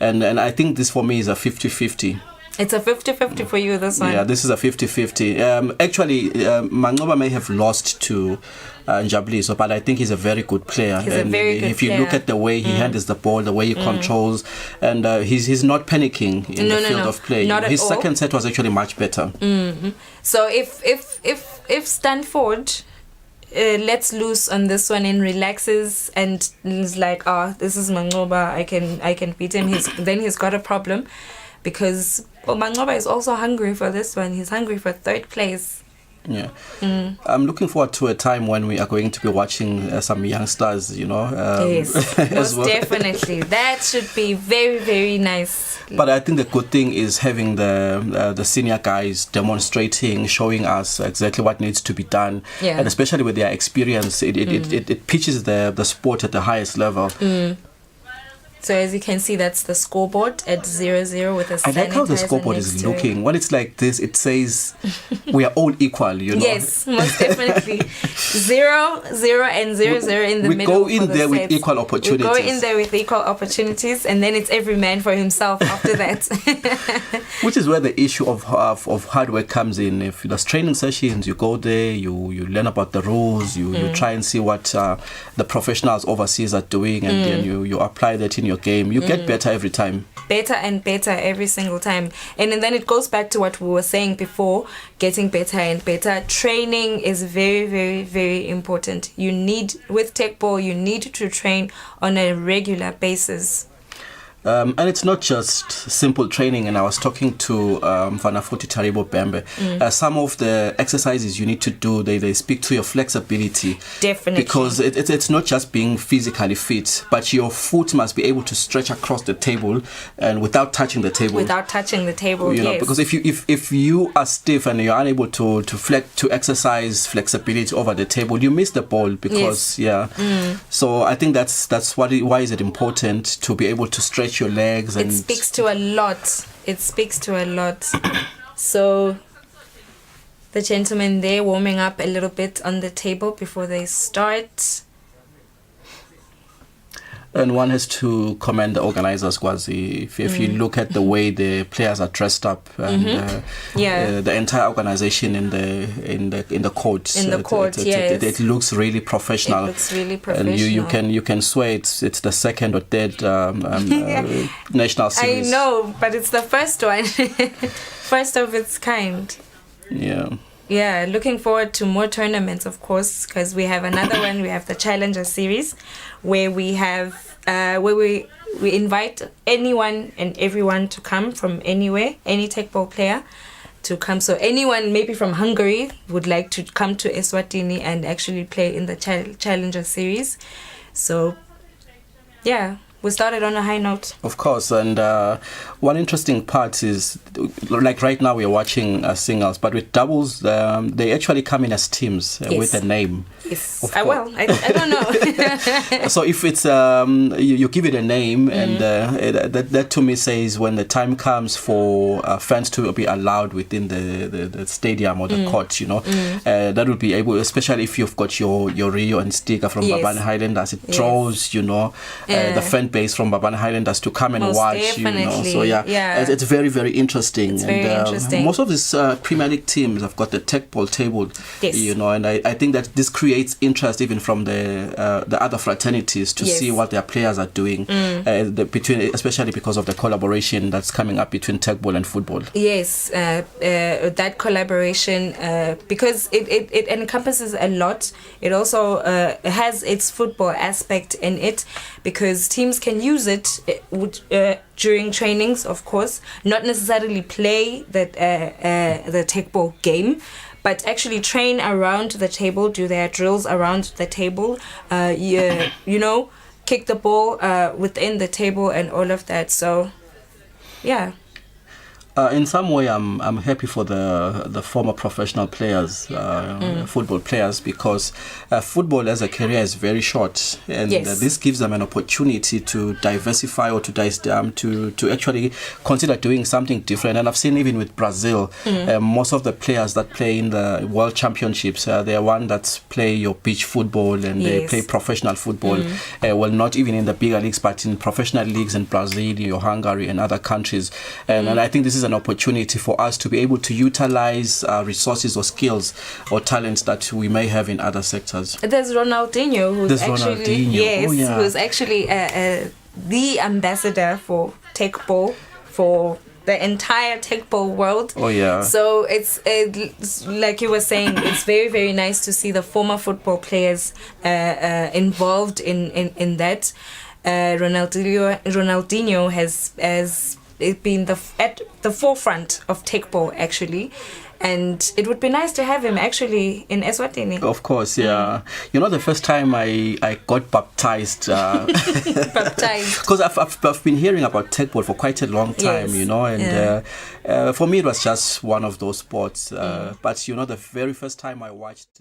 And I think this for me is a 50-50. It's a 50-50 for you, this one. Yeah, this is a 50-50. Actually, Manxoba may have lost to Njabuliso, but I think he's a very good player. If you look at the way he handles the ball, the way he controls, and he's not panicking in the field of play. His second set was actually much better. So if Stanford lets loose on this one and relaxes and is like, this is Manxoba, I can beat him, then he's got a problem, because Manxoba is also hungry for this one. He's hungry for 3rd place. Yeah. I'm looking forward to a time when we are going to be watching some youngsters, yes, most definitely. That should be very, very nice. But I think the good thing is having the senior guys demonstrating, showing us exactly what needs to be done, and especially with their experience, it pitches the sport at the highest level. So as you can see, that's the scoreboard at 0-0 with a sanitizer. I like how the scoreboard is looking. When it's like this, it says we are all equal, you know. Yes, most definitely. 0-0 and 0-0 in the we middle. We go in there with equal opportunities. We go in there with equal opportunities, and then it's every man for himself after that. Which is where the issue of hard work comes in. If there's training sessions, you go there, you learn about the rules, you try and see what the professionals overseas are doing, and then you apply that in your game. You get better every time. Better and better every single time. And then it goes back to what we were saying before, getting better and better. Training is very, very, very important. With Teqball, you need to train on a regular basis. And it's not just simple training. And I was talking to Vanafuti Taribo Bembe. Some of the exercises you need to do, they speak to your flexibility. Definitely. Because it's not just being physically fit, but your foot must be able to stretch across the table and without touching the table. You know, because if you are stiff and you're unable to exercise flexibility over the table, you miss the ball because So I think that's why is it important to be able to stretch your legs. And it speaks to a lot. So the gentlemen there warming up a little bit on the table before they start. And one has to commend the organizers, Kwazi. If you look at the way the players are dressed up, and the entire organization in the court, it looks really professional. And you can swear it's the second or third national series. I know, but it's the first one, first of its kind. Yeah, looking forward to more tournaments, of course, because we have another one. We have the Challenger Series, where we have we invite anyone and everyone to come from anywhere, any Teqball player to come. So anyone maybe from Hungary would like to come to Eswatini and actually play in the Challenger Series. So yeah, we started on a high note. Of course, and one interesting part is, like right now we are watching singles, but with doubles, they actually come in as teams with a name. Yes. I don't know. So if it's you give it a name, and that to me says when the time comes for fans to be allowed within the stadium or the court, you know, that will be able, especially if you've got your Rio and sticker from Babane Highlanders, it draws, you know, the fan base from Babane Highlanders to come and watch, definitely. You know. So it's very, very interesting. It's very interesting. Most of these Premier League teams have got the Teqball table, you know, and I think that this creates interest even from the other fraternities to see what their players are doing, especially because of the collaboration that's coming up between Teqball and football. Yes, that collaboration, because it encompasses a lot. It also has its football aspect in it, because teams can use it during trainings, of course, not necessarily play the Teqball game, but actually train around the table, do their drills around the table, you know, kick the ball within the table and all of that. So, yeah. In some way, I'm happy for the former professional players, football players, because football as a career is very short, and this gives them an opportunity to diversify or to actually consider doing something different. And I've seen even with Brazil, most of the players that play in the World Championships, they're one that play your beach football and they play professional football. Well, not even in the bigger leagues, but in professional leagues in Brazil, Hungary, and other countries. And I think this is an opportunity for us to be able to utilize resources or skills or talents that we may have in other sectors. There's Ronaldinho, who's actually the ambassador for Teqball, for the entire Teqball world. Oh yeah. So it's like you were saying, it's very, very nice to see the former football players involved in that. Ronaldinho has been at the forefront of Teqball, actually, and it would be nice to have him actually in Eswatini. Of course, yeah. You know, the first time I got baptized, because I've been hearing about Teqball for quite a long time, you know, and for me it was just one of those sports. But you know, the very first time I watched.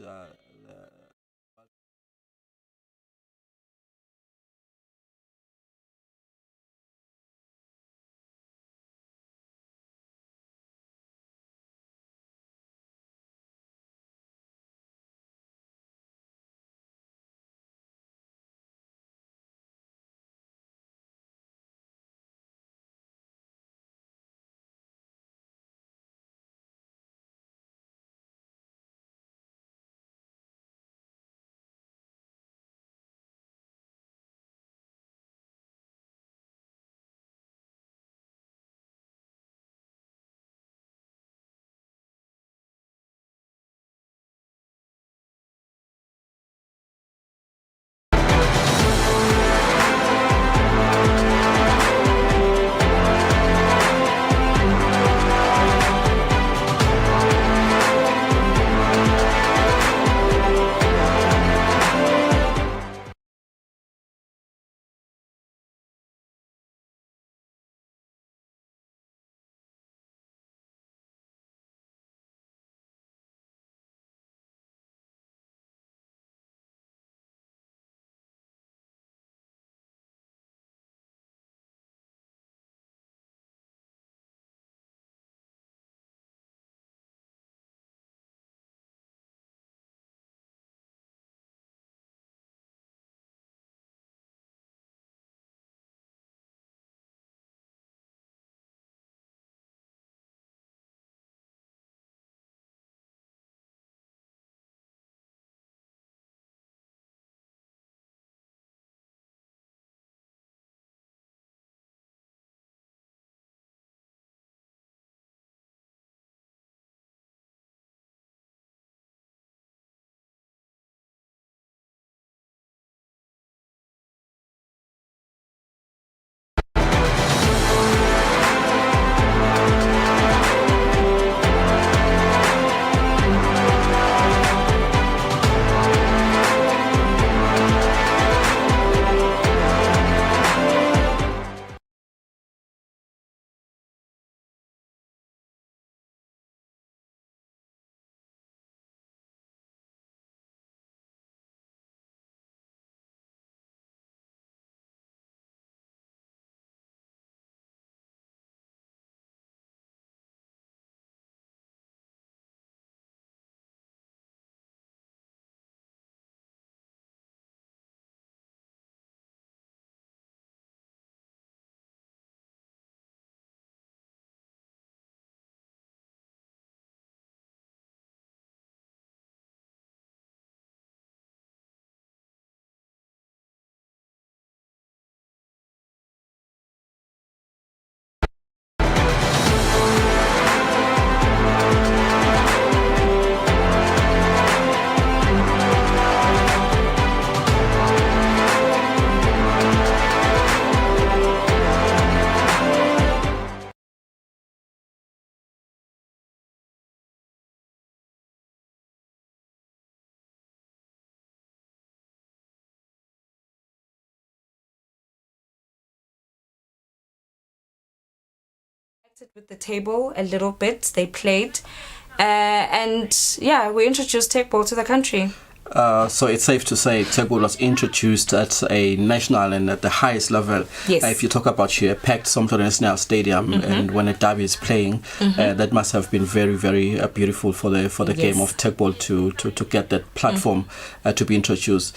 started with the table a little bit. They played. And yeah, we introduced Teqball to the country. So it's safe to say Teqball was introduced at a national and at the highest level. Yes. If you talk about your packed Somto National Stadium and when a derby is playing, that must have been very, very beautiful for the game of Teqball to get that platform to be introduced.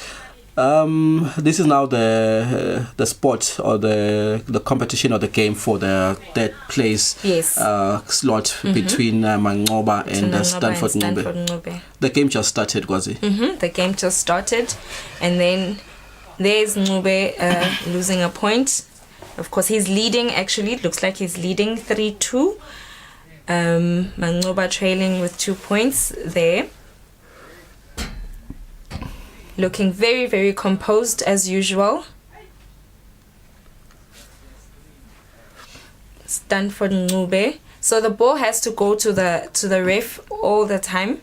This is now the sport or the competition or the game for the third place slot between Mangoba and Stanford Ngube. The game just started, was it? The game just started, and then there's Ngube losing a point. Of course, he's leading. Actually, it looks like he's leading 3-2. Mangoba trailing with 2 points there. Looking very, very composed as usual. Stanford Ngube. So the ball has to go to the ref all the time.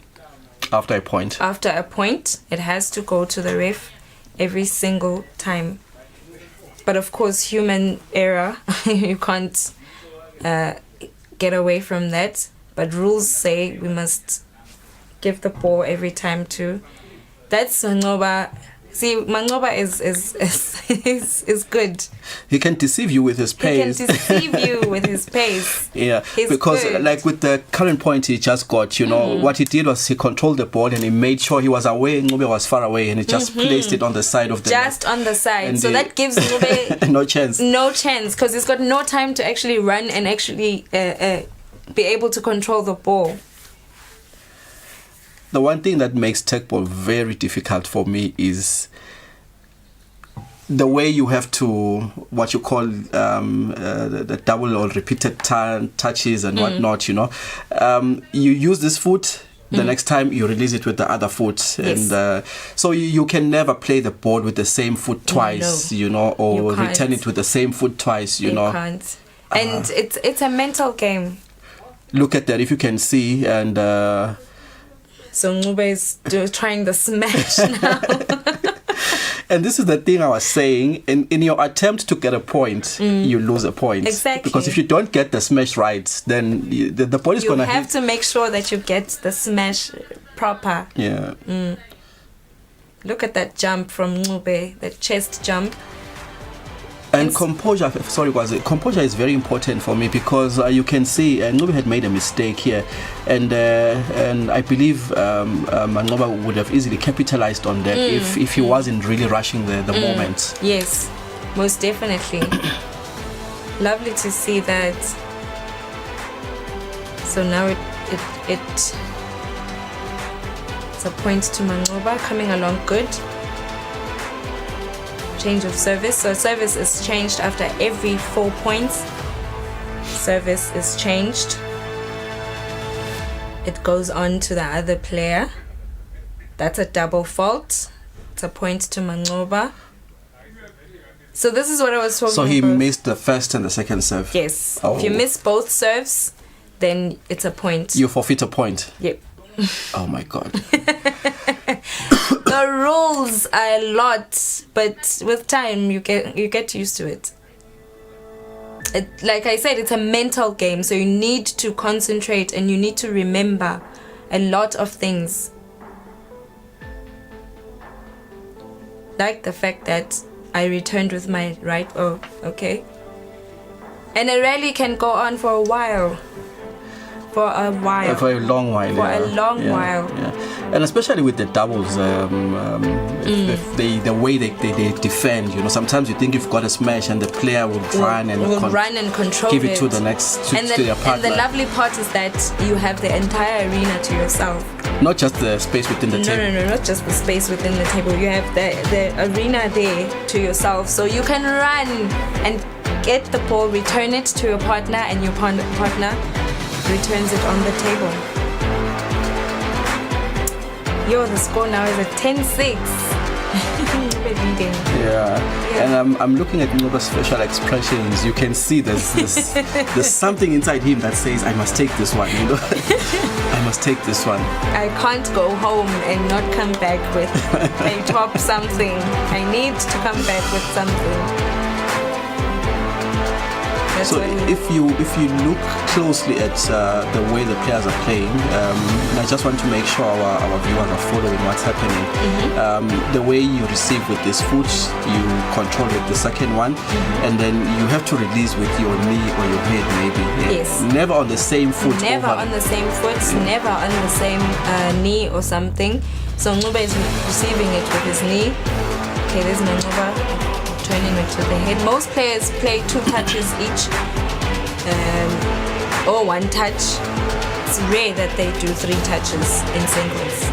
After a point. After a point, it has to go to the ref every single time. But of course, human error, you can't get away from that. But rules say we must give the ball every time to. That's Mangoba. See, Mangoba is good. He can deceive you with his pace. He can deceive you with his pace. Yeah, He's because good. like with the current point he just got, what he did was he controlled the ball and he made sure he was away. Ngube was far away and he just placed it on the side of the just net. on the side. And so that gives Ngube no chance. No chance, because he's got no time to actually run and actually be able to control the ball. The one thing that makes Teqball very difficult for me is the way you have to, what you call the double or repeated touches and whatnot, you use this foot, the next time you release it with the other foot. Yes. And so you can never play the ball with the same foot twice, or return it with the same foot twice, you can't. And it's a mental game. Look at that, if you can see, and... So Ngube is trying the smash now. And this is the thing I was saying. In your attempt to get a point, you lose a point. Exactly. Because if you don't get the smash right, then the ball is going to hit. You have to make sure that you get the smash proper. Yeah. Look at that jump from Ngube, the chest jump. And composure is very important for me because you can see Ngube had made a mistake here, and I believe Mangoba would have easily capitalized on that if he wasn't really rushing the moment. Yes, most definitely. Lovely to see that. So now it's a point to Mangoba, coming along good. Change of service. So service is changed after every 4 points. Service is changed. It goes on to the other player. That's a double fault. It's a point to Mangoba. So this is what I was talking about. So he missed the first and the second serve. Yes. Oh. If you miss both serves, then it's a point. You forfeit a point. Yep. Oh my God. The rules are a lot, but with time you get used to it. Like I said, it's a mental game, so you need to concentrate and you need to remember a lot of things. Like the fact that I returned with my right. Oh, okay. And a rally can go on for a while. For a while. For a long while. For a long while. Yeah. And especially with the doubles, if the way they defend, sometimes you think you've got a smash and the player will run and control give it to the next to their partner. And the lovely part is that you have the entire arena to yourself. Not just the space within the table. No, not just the space within the table. You have the arena there to yourself, so you can run and get the ball, return it to your partner, and your partner returns it on the table. The score now is at 10-6. Yeah. And I'm looking at Ngoba's facial expressions. You can see there's something inside him that says, I must take this one, I must take this one. I can't go home and not come back with a top something. I need to come back with something. So if you look closely at the way the players are playing, I just want to make sure our viewers are following what's happening. The way you receive with this foot, you control with the second one, and then you have to release with your knee or your head, maybe. Yes. Never on the same foot. Never on the same foot. Never on the same knee or something. So Ngcuba is receiving it with his knee. Okay, there's Ngcuba turning it to the head. Most players play 2 touches each, or 1 touch. It's rare that they do 3 touches in singles.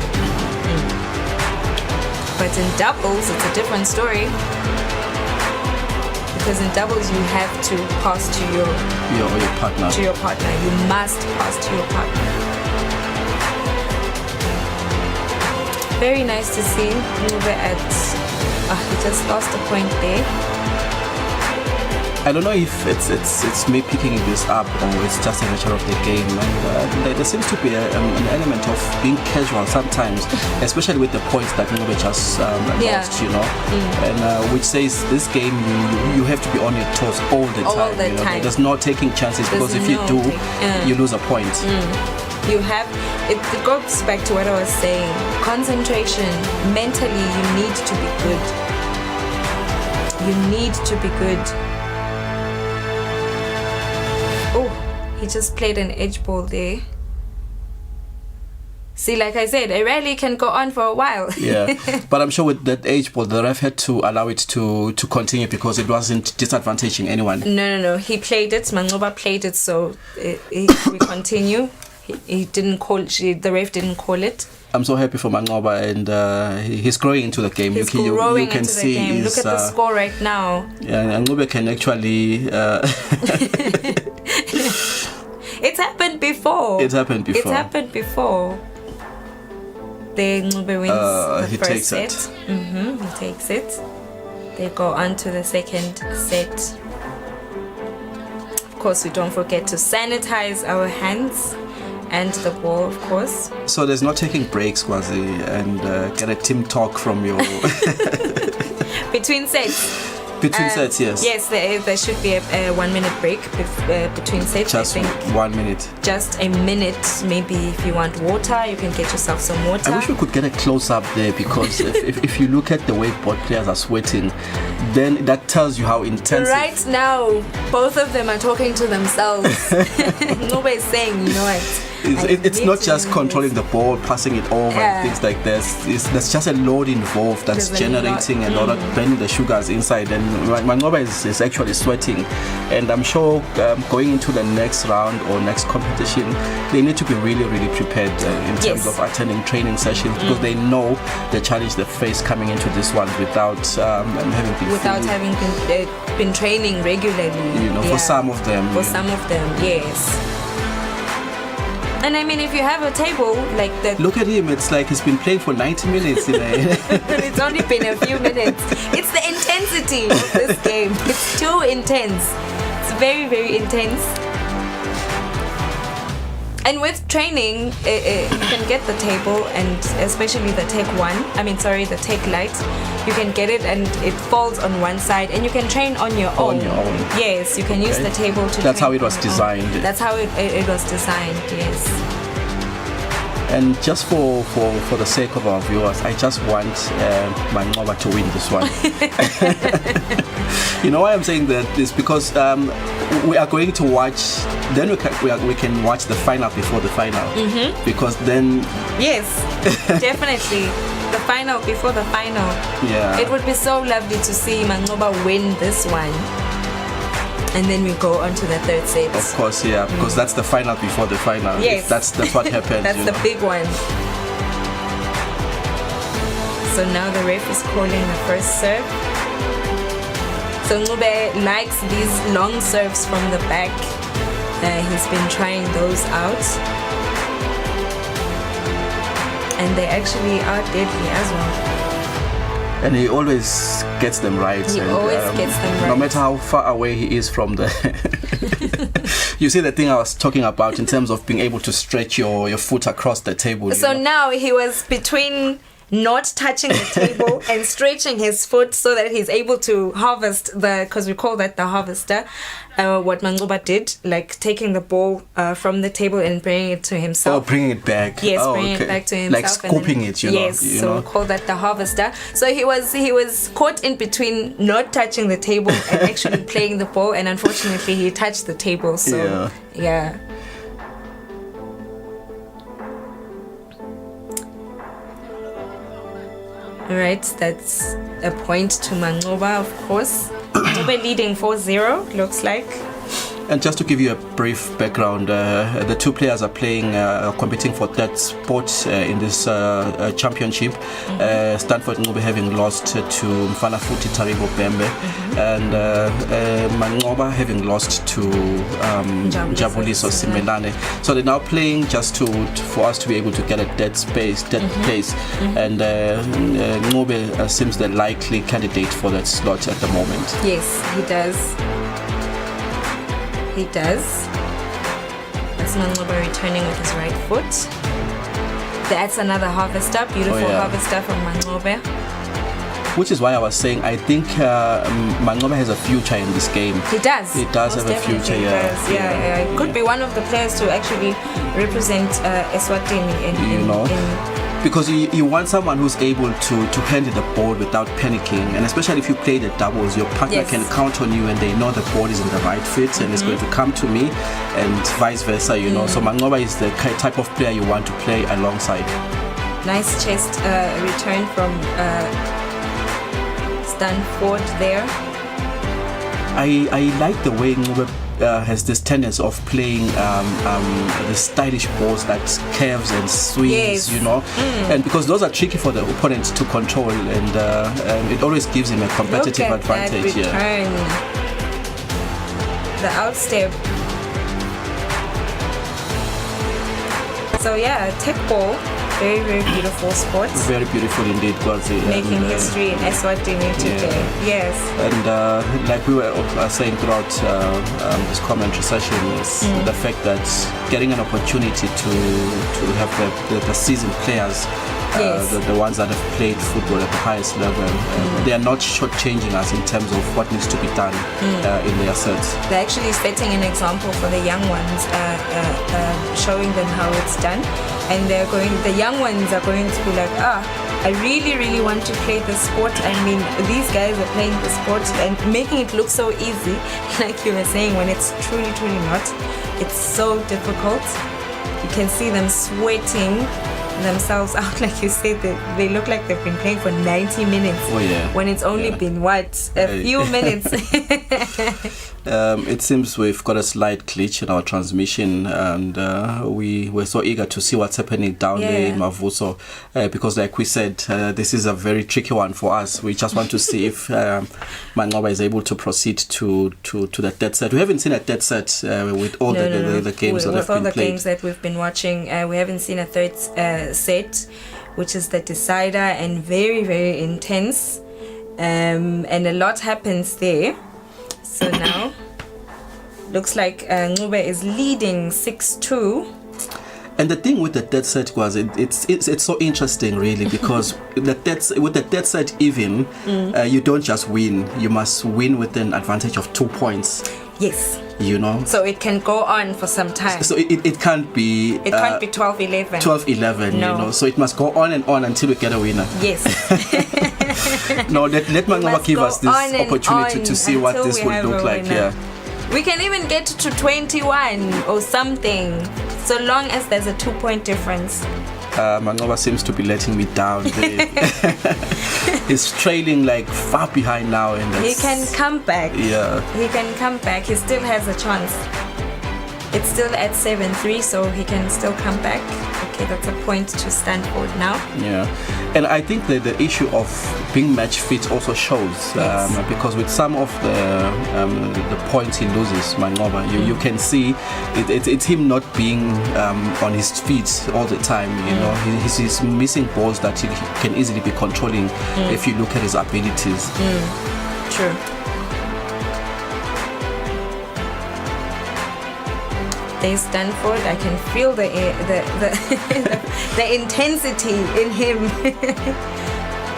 But in doubles, it's a different story. Because in doubles, you have to pass to your partner. To your partner. You must pass to your partner. Very nice to see Ngcuba at. He just lost a point there. I don't know if it's me picking this up or it's just a nature of the game. And there seems to be an element of being casual sometimes, especially with the points that Ngcuba just lost, you know. And which says this game you have to be on your toes all the time. All the time. There's no taking chances because if you do, you lose a point. You have it goes back to what I was saying. Concentration. Mentally, you need to be good. You need to be good. Oh, he just played an edge ball there. See, like I said, a rally can go on for a while. Yeah, but I'm sure with that edge ball, the ref had to allow it to continue because it wasn't disadvantaging anyone. No. He played it. Ngcuba played it, so we continue. He didn't call. The ref didn't call it. I'm so happy for Ngcuba, and he's growing into the game. He's growing you can into see the game. Look at the score right now. Yeah, Ngcuba can actually. It's happened before. It's happened before. Then Ngcuba wins the first set. He takes it. They go on to the second set. Of course, we don't forget to sanitize our hands. And the ball, of course. So there's no taking breaks, Kwazi, and get a team talk from your... Between sets. Between sets, yes. Yes, there should be a 1 minute break between sets. Just I think 1 minute. Just a minute. Maybe if you want water, you can get yourself some water. I wish we could get a close up there because if you look at the way both players are sweating, then that tells you how intense. Right now, both of them are talking to themselves. Nobody's saying, you know what? It's not just controlling the ball, passing it over, and things like this. There's just a load involved that's generating a lot of burning the sugars inside. And Ngcuba is actually sweating. And I'm sure going into the next round or next competition, they need to be really, really prepared in terms of attending training sessions because they know the challenge they face coming into this one without having been training regularly. You know, for some of them. For some of them, yes. And I mean, if you have a table like that... Look at him. It's like he's been playing for 90 minutes. It's only been a few minutes. It's the intensity of this game. It's too intense. It's very, very intense. And with training, you can get the table, and especially the Tech Lite. You can get it and it falls on one side, and you can train on your own. Yes, you can use the table to That's how it was designed. That's how it was designed, yes. And just for the sake of our viewers, I just want Ngcuba to win this one. You know why I'm saying that is because we are going to watch. Then we can watch the final before the final. Because then. Yes, definitely. The final before the final. Yeah. It would be so lovely to see Ngcuba win this one. And then we go on to the third set. Of course, yeah, because that's the final before the final. Yes. That's what happens. That's the big one. So now the ref is calling the first serve. So Ngcuba likes these long serves from the back. He's been trying those out. And they actually are deadly as well. And he always gets them right. He always gets them right. No matter how far away he is from the... You see the thing I was talking about in terms of being able to stretch your foot across the table. So now he was between not touching the table and stretching his foot so that he's able to harvest because we call that the harvester. What Mangoba did, like taking the ball from the table and bringing it to himself. Oh, bringing it back. Yes, bringing it back to himself. Like scooping it, you know. Yes, so we call that the harvester. So he was caught in between not touching the table and actually playing the ball, and unfortunately he touched the table. So yeah. Alright, that's a point to Mangoba, of course. Mangoba leading 4-0, looks like. And just to give you a brief background, the two players are playing, competing for third spot in this championship. Stanford Ngube having lost to Mfana Futi Taribo Bembe, and Mangoba having lost to Jabuliso Simelane. So they're now playing just for us to be able to get a dead place. And Ngube seems the likely candidate for that slot at the moment. Yes, he does. He does. That's Mangoba returning with his right foot. That's another harvester. Beautiful harvester from Mangoba. Which is why I was saying I think Mangoba has a future in this game. He does. He does have a future, Yeah. He could be one of the players to actually represent Eswatini because you want someone who's able to handle the ball without panicking, and especially if you play the doubles, your partner can count on you and they know the ball is in the right fit and it's going to come to me, and vice versa, you know. So Mangoba is the type of player you want to play alongside. Nice chest return from Stanford there. I like the way Ngube has this tendency of playing the stylish balls that curves and swings, you know, and because those are tricky for the opponent to control, and it always gives him a competitive advantage. That return. The outstep. So yeah, Teqball, very, very beautiful sport. Very beautiful indeed, Kwazi. Making history in Eswatini today. Yes. And like we were saying throughout this commentary session, is the fact that getting an opportunity to have the seasoned players, the ones that have played football at the highest level, they are not shortchanging us in terms of what needs to be done in their sets. They're actually setting an example for the young ones, showing them how it's done, and the young ones are going to be like, I really, really want to play the sport. I mean, these guys are playing the sport and making it look so easy, like you were saying, when it's truly, truly not. It's so difficult. You can see them sweating themselves out, like you said, they look like they've been playing for 90 minutes when it's only been a few minutes. It seems we've got a slight glitch in our transmission, and we were so eager to see what's happening down there in Mavuso, because like we said, this is a very tricky one for us. We just want to see if Mangoba is able to proceed to the dead set. We haven't seen a dead set with all the games that have been played. With all the games that we've been watching, we haven't seen a third set, which is the decider, and very, very intense, and a lot happens there. So now looks like Ngube is leading 6-2. And the thing with the dead set was it's so interesting, really, because with the dead set even, you don't just win, you must win with an advantage of 2 points. Yes. You know, so it can go on for some time. So it can't be 12-11. 12-11, no. You know, so it must go on and on until we get a winner. Yes. No, let Mangoba give us this opportunity to see what this will look like. Yeah. We can even get to 21 or something, so long as there's a 2-point difference. Mangoba seems to be letting me down. He's trailing like far behind now, and he can come back. Yeah, he can come back. He still has a chance. It's still at 7-3, so he can still come back. Okay, that's a point to Stanford now. Yeah, and I think that the issue of being match fit also shows, because with some of the points he loses, Mangoba, you can see it's him not being on his feet all the time. You know, he's missing balls that he can easily be controlling if you look at his abilities. True. There's Stanford. I can feel the the intensity in him.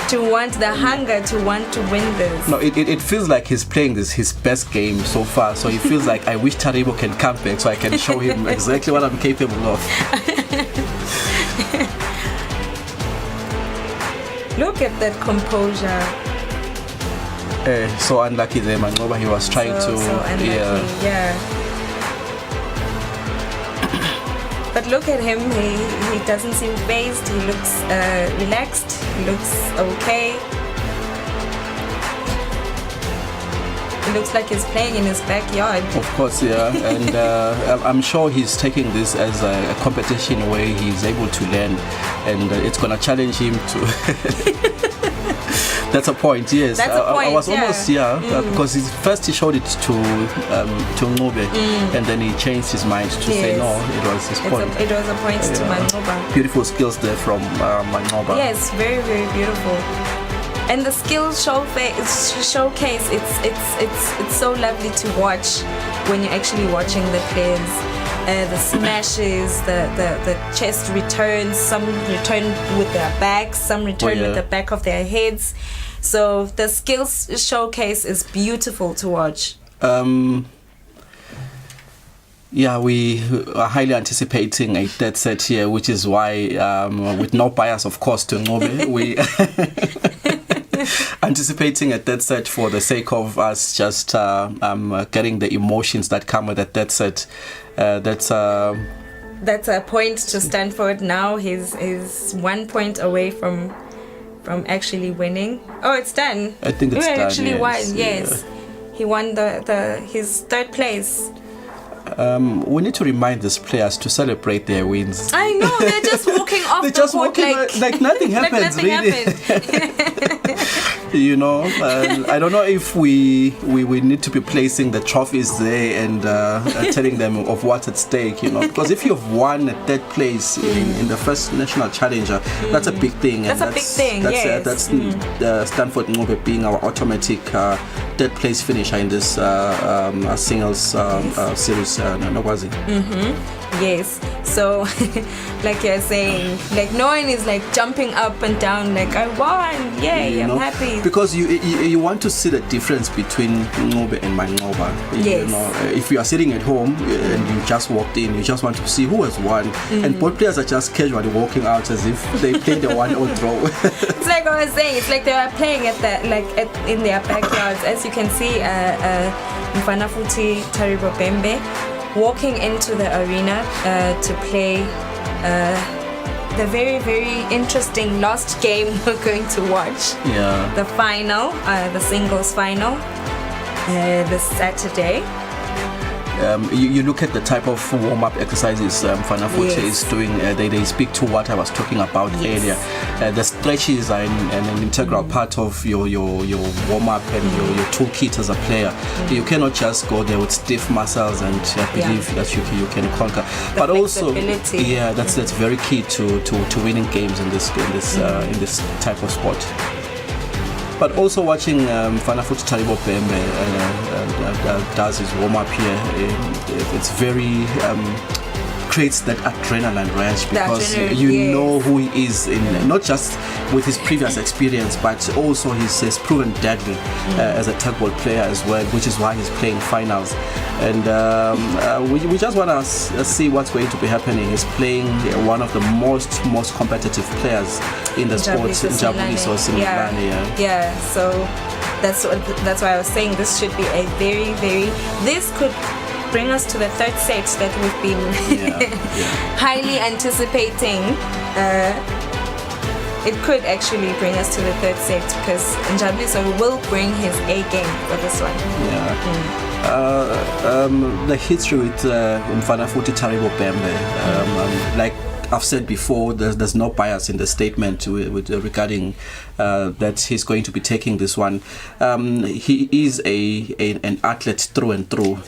To want the hunger to want to win this. No, it feels like he's playing his best game so far. So he feels like, I wish Taribo can come back so I can show him exactly what I'm capable of. Look at that composure. So unlucky there, Mangoba. He was trying to. So unlucky, yeah. But look at him, he doesn't seem phased, he looks relaxed, he looks okay. It looks like he's playing in his backyard. Of course, yeah. And I'm sure he's taking this as a competition where he's able to learn, and it's going to challenge him to... That's a point, yes. That's a point, I was almost, because first he showed it to Ngobe, and then he changed his mind to say no, it was his point. It was a point to Mangoba. Beautiful skills there from Mangoba. Yes, very, very beautiful. And the skills showcase, it's so lovely to watch when you're actually watching the players. The smashes, the chest returns, some return with their backs, some return with the back of their heads. So the skills showcase is beautiful to watch. Yeah, we are highly anticipating a third set here, which is why, with no bias, of course, to Ngobe, we anticipating a third set for the sake of us just getting the emotions that come with a third set. That's a point to Stanford now. He's 1 point away from actually winning. Oh, it's done. I think it's done. He actually won. Yes, yeah. He won his third place. We need to remind these players to celebrate their wins. I know, they're just walking off they're the just court walking like nothing happens, like nothing really. happened. You know, I don't know if we need to be placing the trophies there and telling them of what's at stake, you know, because if you've won a third place in the first national challenger, that's a big thing. That's a big thing, yes. That's Stanford Ngobe being our automatic third place finisher in this singles series. Yes, so like you're saying, like no one is like jumping up and down like I won, yay, I'm happy. Because you want to see the difference between Ngobe and Mangoba. Yes. You know, if you are sitting at home and you just walked in, you just want to see who has won, and both players are just casually walking out as if they played a 1-0 draw. It's like I was saying, it's like they were playing in their backyards. As you can see, Mfanafuti Taribo Bembe walking into the arena to play the very, very interesting last game we're going to watch. Yeah. The final, the singles final, this Saturday. You look at the type of warm-up exercises Fanafuti is doing. They speak to what I was talking about earlier. The stretches are an integral part of your warm-up and your toolkit as a player. You cannot just go there with stiff muscles and believe that you can conquer. But also, that's very key to winning games in this type of sport. But also watching Fanafuti Taribo Bembe does his warm-up here, it's very creates that adrenaline rush because you know who he is, not just with his previous experience, but also he's proven deadly as a Teqball player as well, which is why he's playing finals. And we just want to see what's going to be happening. He's playing one of the most competitive players in the sport, in Jabuliso. Yeah, so that's why I was saying this should be a very, this could bring us to the third set that we've been highly anticipating. It could actually bring us to the third set because Jabuliso will bring his A game for this one. The history with Mfanafuti Taribo Bembe, like I've said before, there's no bias in the statement regarding that he's going to be taking this one. He is an athlete through and through.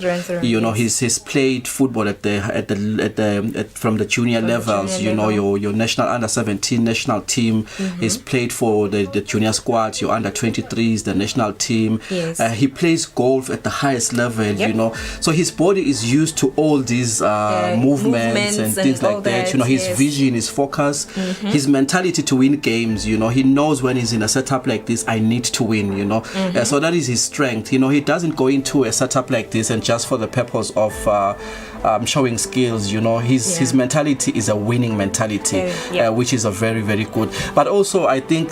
You know, he's played football from the junior levels. You know, your national under-17 national team. He's played for the junior squads, your under-23s, the national team. Yes. He plays golf at the highest level. You know, so his body is used to all these movements and things like that. You know, his vision, his focus, his mentality to win games. You know, he knows when he's in a setup like this, I need to win. You know, so that is his strength. You know, he doesn't go into a setup like this and just for the purpose of showing skills. You know, his mentality is a winning mentality, which is a very, very good. But also, I think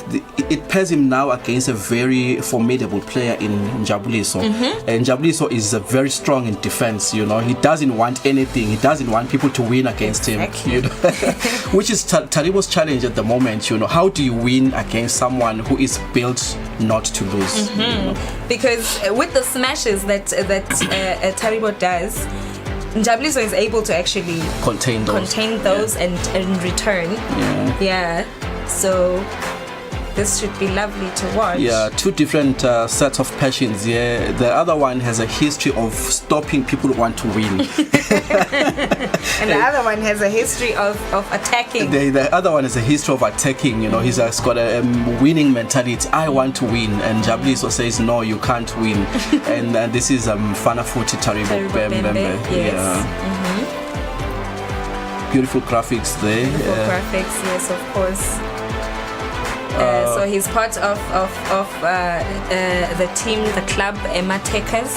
it pairs him now against a very formidable player in Njabuliso. And Njabuliso is very strong in defense. You know, he doesn't want anything. He doesn't want people to win against him. You know, which is Taribo's challenge at the moment. You know, how do you win against someone who is built not to lose? You know? Because with the smashes that Taribo does, Njabuliso is able to actually contain those and return. Yeah. So this should be lovely to watch. Yeah, two different sets of passions. Yeah, the other one has a history of stopping people who want to win, and the other one has a history of attacking. The other one has a history of attacking. You know, he's got a winning mentality. I want to win, and Njabuliso says no, you can't win. And this is Fana Futi Taribo Bembe. Yes. Beautiful graphics there. Beautiful graphics, yes, of course. So he's part of the team, the club Ematekers,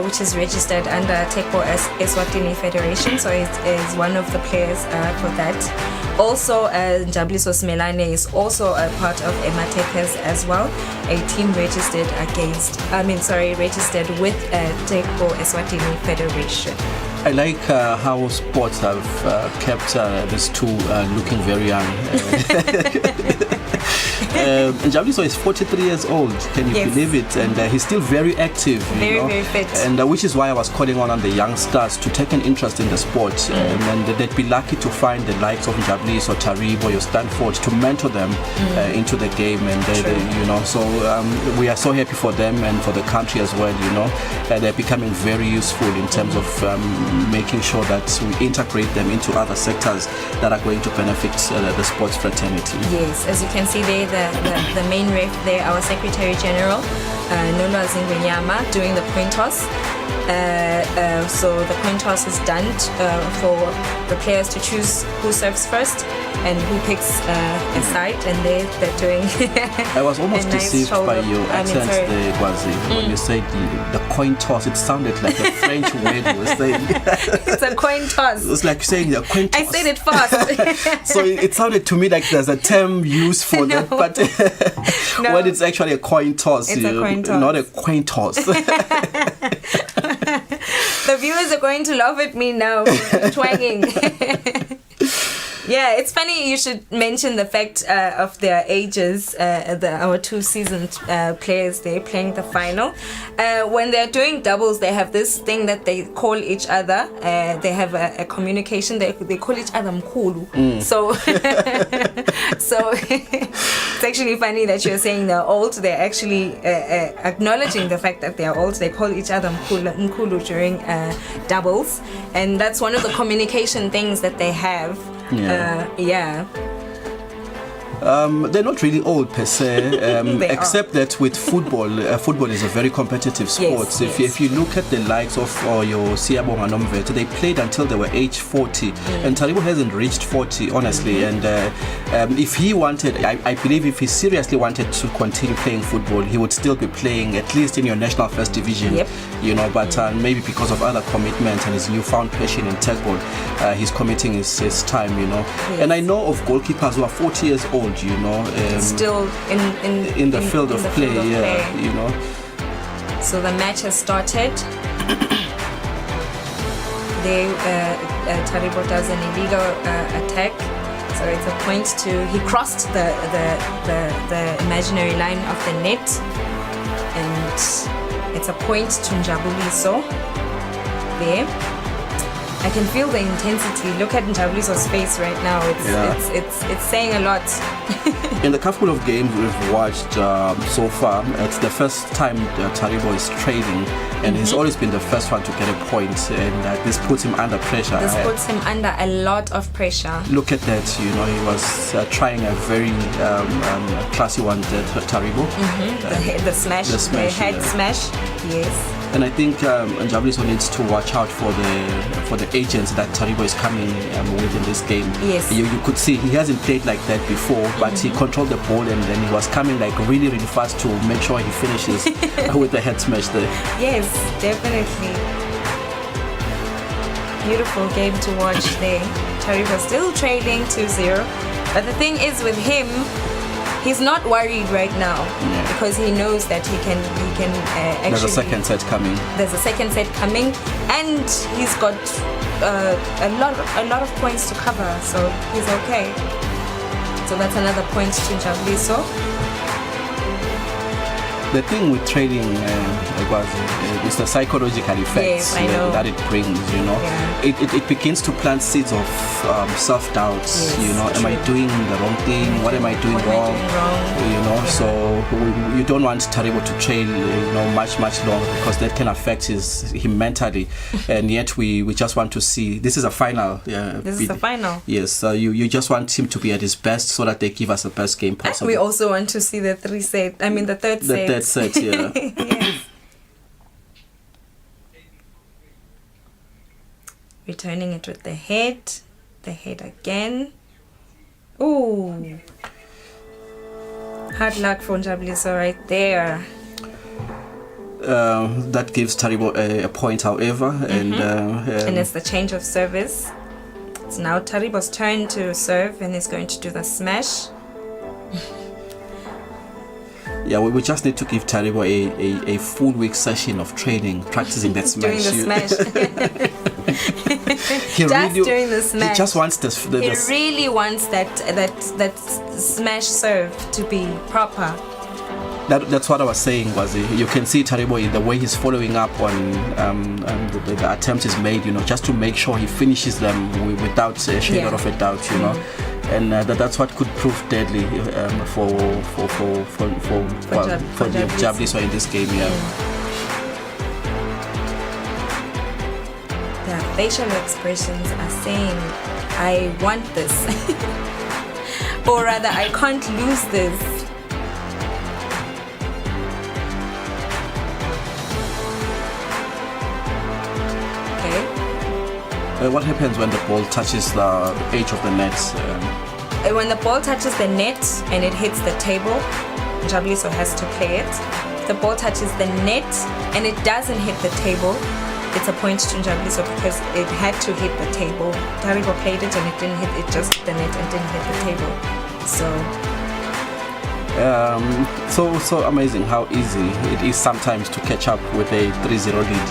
which is registered under Teqball Eswatini Federation. So he's one of the players for that. Also, Njabuliso Smelane is also a part of Ematekers as well, a team registered with Teqball Eswatini Federation. I like how sports have kept these two looking very young. Njabuliso is 43 years old. Can you believe it? And he's still very active. Very fit. And which is why I was calling on the youngsters to take an interest in the sport. And they'd be lucky to find the likes of Njabuliso, Taribo, your Stanford to mentor them into the game. And so we are so happy for them and for the country as well. You know, they're becoming very useful in terms of making sure that we integrate them into other sectors that are going to benefit the sports fraternity. Yes, as you can see there, the main ref there, our Secretary General, Nolo Zingwenyama, doing the point toss. So the point toss is done for the players to choose who serves first and who picks a side, and they're doing I was almost deceived by your accent there, Gwazi. When you said the coin toss, it sounded like a French word you were saying. It's a coin toss. It's like saying a coin toss. I said it fast. So it sounded to me like there's a term used for that, but when it's actually a coin toss, it's a coin toss. Not a coin toss. The viewers are going to laugh at me now, twanging. Yeah, it's funny you should mention the fact of their ages. Our two seasoned players, they're playing the final. When they're doing doubles, they have this thing that they call each other. They have a communication. They call each other mkulu. So it's actually funny that you're saying they're old. They're actually acknowledging the fact that they're old. They call each other mkulu during doubles, and that's one of the communication things that they have. They're not really old per se, except that with football, football is a very competitive sport. Yes, If you look at the likes of your Siabonga Nomvete, they played until they were age 40, and Taribo hasn't reached 40, honestly. And if he wanted, I believe if he seriously wanted to continue playing football, he would still be playing at least in your national first division. You know, but maybe because of other commitments and his newfound passion in Teqball, he's committing his time, you know. And I know of goalkeepers who are 40 years old, you know, still in the field of play, you know. So the match has started. Taribo does an illegal attack, so it's a point to. He crossed the imaginary line of the net, and it's a point to Njabuliso there. I can feel the intensity. Look at Njabuliso's face right now. It's saying a lot. In the couple of games we've watched so far, it's the first time Taribo is trailing, and he's always been the first one to get a point, and this puts him under pressure. This puts him under a lot of pressure. Look at that, he was trying a very classy one, Taribo. The smash, the head smash, yes. And I think Njabuliso needs to watch out for the agents that Taribo is coming with in this game. Yes. You could see he hasn't played like that before, but he controlled the ball, and then he was coming like really, really fast to make sure he finishes with the head smash there. Yes, definitely. Beautiful game to watch there. Taribo still trailing 2-0. But the thing is with him, he's not worried right now because he knows that he can actually. There's a second set coming. There's a second set coming, and he's got a lot of points to cover, so he's okay. So that's another point to Njabuliso. The thing with trading is the psychological effects that it brings, Yeah. It begins to plant seeds of self-doubt, Yes, am I doing the wrong thing? What am I doing wrong? So you don't want Taribo to trail much longer, because that can affect him mentally. And yet we just want to see, this is a final. This is the final. Yes, you just want him to be at his best so that they give us the best game possible. We also want to see the third set. Set, yeah. Yes. Returning it with the head again. Ooh, hard luck for Njabuliso right there. That gives Taribo a point, however, and it's the change of service. It's now Taribo's turn to serve, and he's going to do the smash. Yeah, we just need to give Taribo a full week session of training, practicing that smash. Doing the smash. Doing the smash. He just wants he really wants that smash serve to be proper. That's what I was saying. You can see Taribo, the way he's following up on the attempts he's made, just to make sure he finishes them without a shadow of a doubt, And that's what could prove deadly for the Njabuliso in this game. The facial expressions are saying, "I want this," or rather, "I can't lose this." What happens when the ball touches the edge of the net? When the ball touches the net and it hits the table, Njabuliso has to play it. If the ball touches the net and it doesn't hit the table, it's a point to Njabuliso because it had to hit the table. Taribo played it and it didn't hit. It just hit the net and didn't hit the table. So amazing how easy it is sometimes to catch up with a 3-0 lead,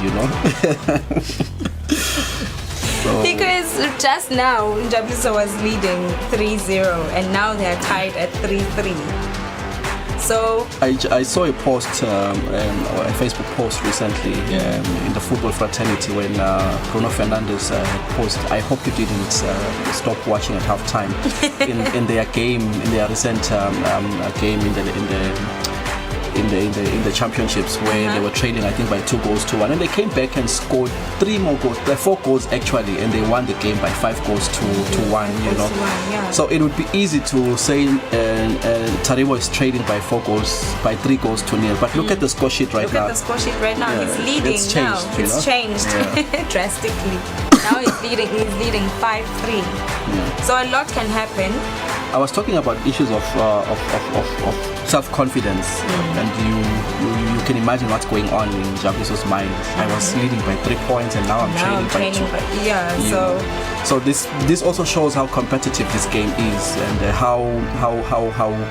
Because just now Njabuliso was leading 3-0 and now they're tied at 3-3. So I saw a post, a Facebook post recently in the football fraternity when Bruno Fernandes posted, "I hope you didn't stop watching at halftime." in their game, in their recent game in the championships where they were trailing, I think, by 2-1, and they came back and scored 4 goals actually, and they won the game by 5-1. So it would be easy to say Taribo is trailing by 3-0, but look at the score sheet right now. Look at the score sheet right now. He's leading now. It's changed drastically. Now he's leading 5-3. So a lot can happen. I was talking about issues of self-confidence, and you can imagine what's going on in Njabuliso's mind. I was leading by 3 points, and now I'm trailing by 2. So this also shows how competitive this game is, and how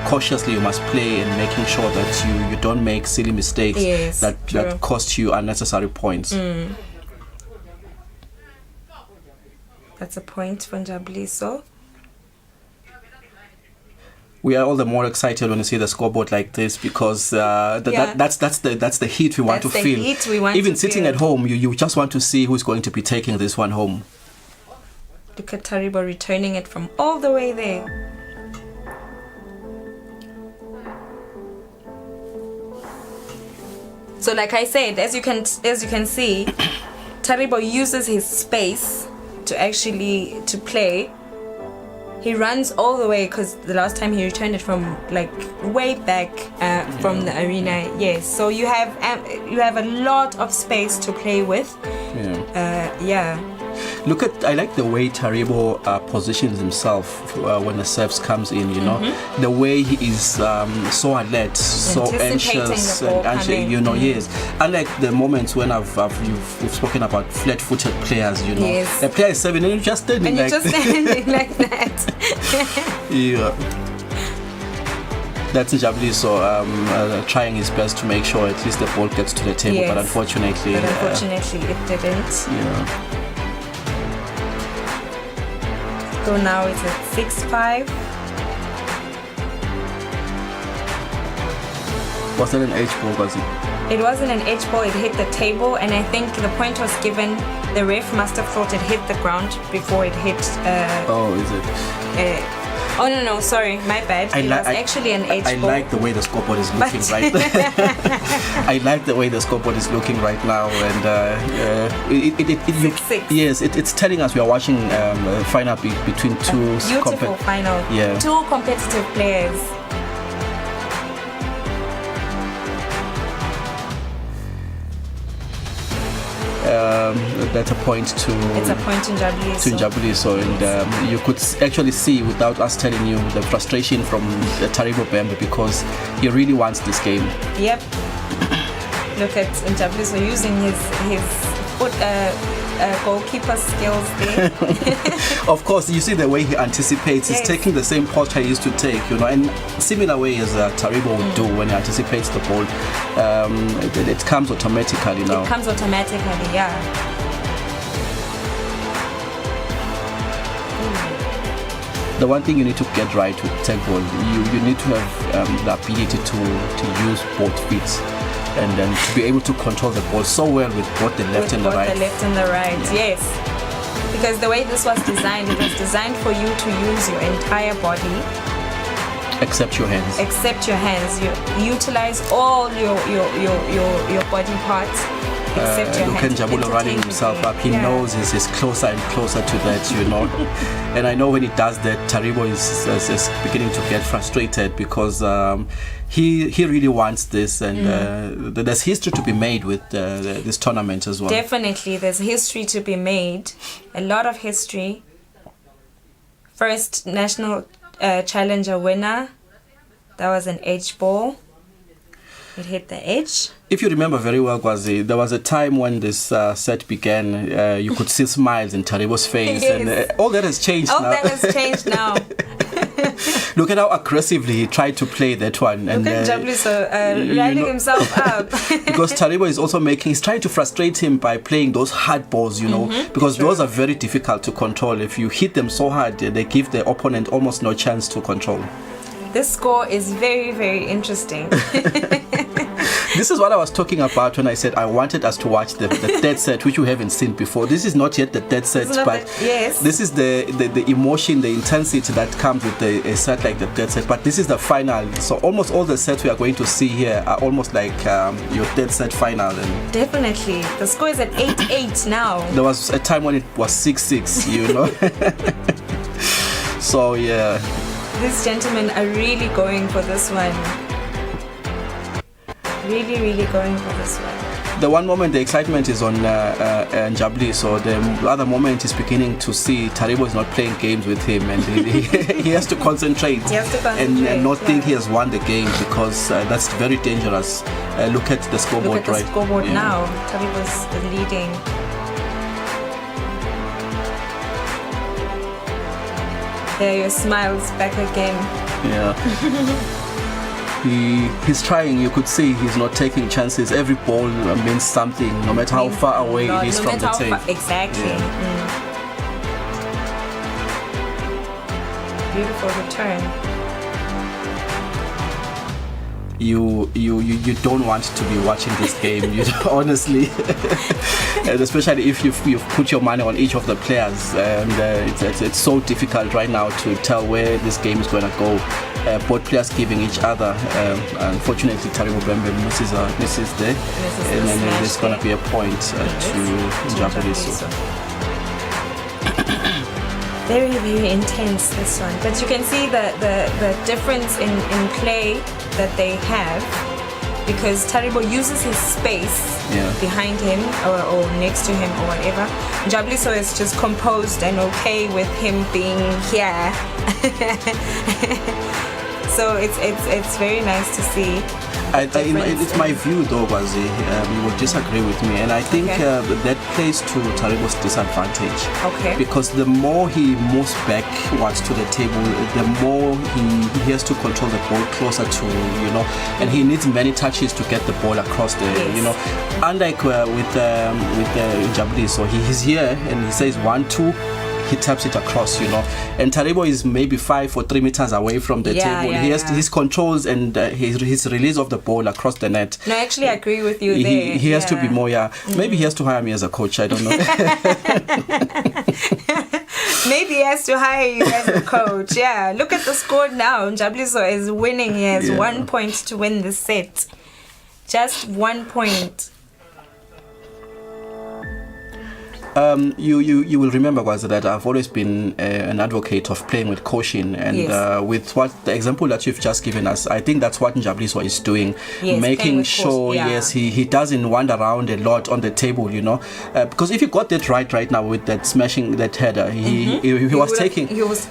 cautiously you must play, and making sure that you don't make silly mistakes that cost you unnecessary points. That's a point for Njabuliso. We are all the more excited when we see the scoreboard like this, because that's the heat we want to feel. Heat we want Even to sitting feel. at home, you just want to see who's going to be taking this one home. Look at Taribo returning it from all the way there. So like I said, as you can see, Taribo uses his space to play. He runs all the way because the last time he returned it from like way back from the arena. Yes, so you have a lot of space to play with. Yeah. I like the way Taribo positions himself when the serves comes in, you know. The way he is so alert, so anxious, yes. Unlike the moments when we've spoken about flat-footed players, you know. Yes. The player is serving and you're just standing like that. Yeah. That's Njabuli, so trying his best to make sure at least the ball gets to the table, yes. but unfortunately it didn't. Yeah. So now it's at 6-5. Was that an H ball, was it? It wasn't an H ball, it hit the table, and I think the point was given. The ref must have thought it hit the ground before it hit. Is it? Oh no, sorry, my bad. It was actually an H ball. I like the way the scoreboard is looking right now. I like the way the scoreboard is looking right now, and 6-6. Yes, it's telling us we are watching a final between two beautiful final. Yeah. Two competitive players. That's a point to. It's a point in Njabuli. So and you could actually see without us telling you the frustration from Taribo Bembe because he really wants this game. Yep. Look at Njabuli so using his foot goalkeeper skills there. Of course, you see the way he anticipates. Yes. He's taking the same posture he used to take, you know, and similar way as Taribo would do when he anticipates the ball. It comes automatically now. It comes automatically, yeah. The one thing you need to get right with Teqball, you need to have the ability to use both feet and then to be able to control the ball so well with both the left and the right. The left and the right, yes. Because the way this was designed, it was designed for you to use your entire body. Except your hands. Except your hands. You utilize all your body parts. Except your hands. Look at Njabuli running himself up. He knows he's closer and closer to that, you know. And I know when he does that, Taribo is beginning to get frustrated because he really wants this, and there's history to be made with this tournament as well. Definitely, there's history to be made. A lot of history. First national challenger winner. That was an H ball. It hit the edge. If you remember very well, Kwazi, there was a time when this set began, you could see smiles in Taribo's face. Yes. And all that has changed now. All that has changed now. Look at how aggressively he tried to play that one. Look at Njabuli rallying himself up. Because Taribo is also he's trying to frustrate him by playing those hard balls, you know, because those are very difficult to control. If you hit them so hard, they give the opponent almost no chance to control. This score is very, very interesting. This is what I was talking about when I said I wanted us to watch the third set, which we haven't seen before. This is not yet the third set, but this is the emotion, the intensity that comes with a set like the third set. But this is the final. So almost all the sets we are going to see here are almost like your third set final. And definitely. The score is at 8-8 now. There was a time when it was 6-6, you know. So, yeah. These gentlemen are really going for this one. Really, really going for this one. The one moment the excitement is on Njabuli, so the other moment is beginning to see Taribo is not playing games with him, and he has to concentrate. He has to concentrate and not think he has won the game, because that's very dangerous. Look at the scoreboard, right? Look at the scoreboard now. Taribo's leading. There, your smiles back again. Yeah. He's trying. You could see he's not taking chances. Every ball means something, no matter how far away it is from the tape. Exactly. Yeah. Beautiful return. you don't want to be watching this game, honestly. And especially if you've put your money on each of the players, and it's so difficult right now to tell where this game is going to go. Both players giving each other. Unfortunately, Taribo Bembe misses there, and then there's going to be a point to Njabeliso. Very, very intense, this one. But you can see the difference in play that they have, because Taribo uses his space behind him or next to him or whatever. Njabeliso is just composed and okay with him being here. So it's very nice to see. It's my view though, Bazi, you will disagree with me, and I think that plays to Taribo's disadvantage. Okay. Because the more he moves backwards to the table, the more he has to control the ball closer to, and he needs many touches to get the ball across the, unlike with Njabeliso, he's here and he says 1-2. He taps it across, and Taribo is maybe 5 or 3 meters away from the table. He has his controls and his release of the ball across the net. No, actually, I agree with you there. He has to be more, Maybe he has to hire me as a coach. I don't know. Maybe he has to hire you as a coach. Yeah, look at the score now. Njabeliso is winning. He has 1 point to win the set. Just 1 point. You will remember, Gwazi, that I've always been an advocate of playing with caution, and with the example that you've just given us, I think that's what Njabeliso is doing, making sure he doesn't wander around a lot on the table, because if he got that right now with that smashing that header, he was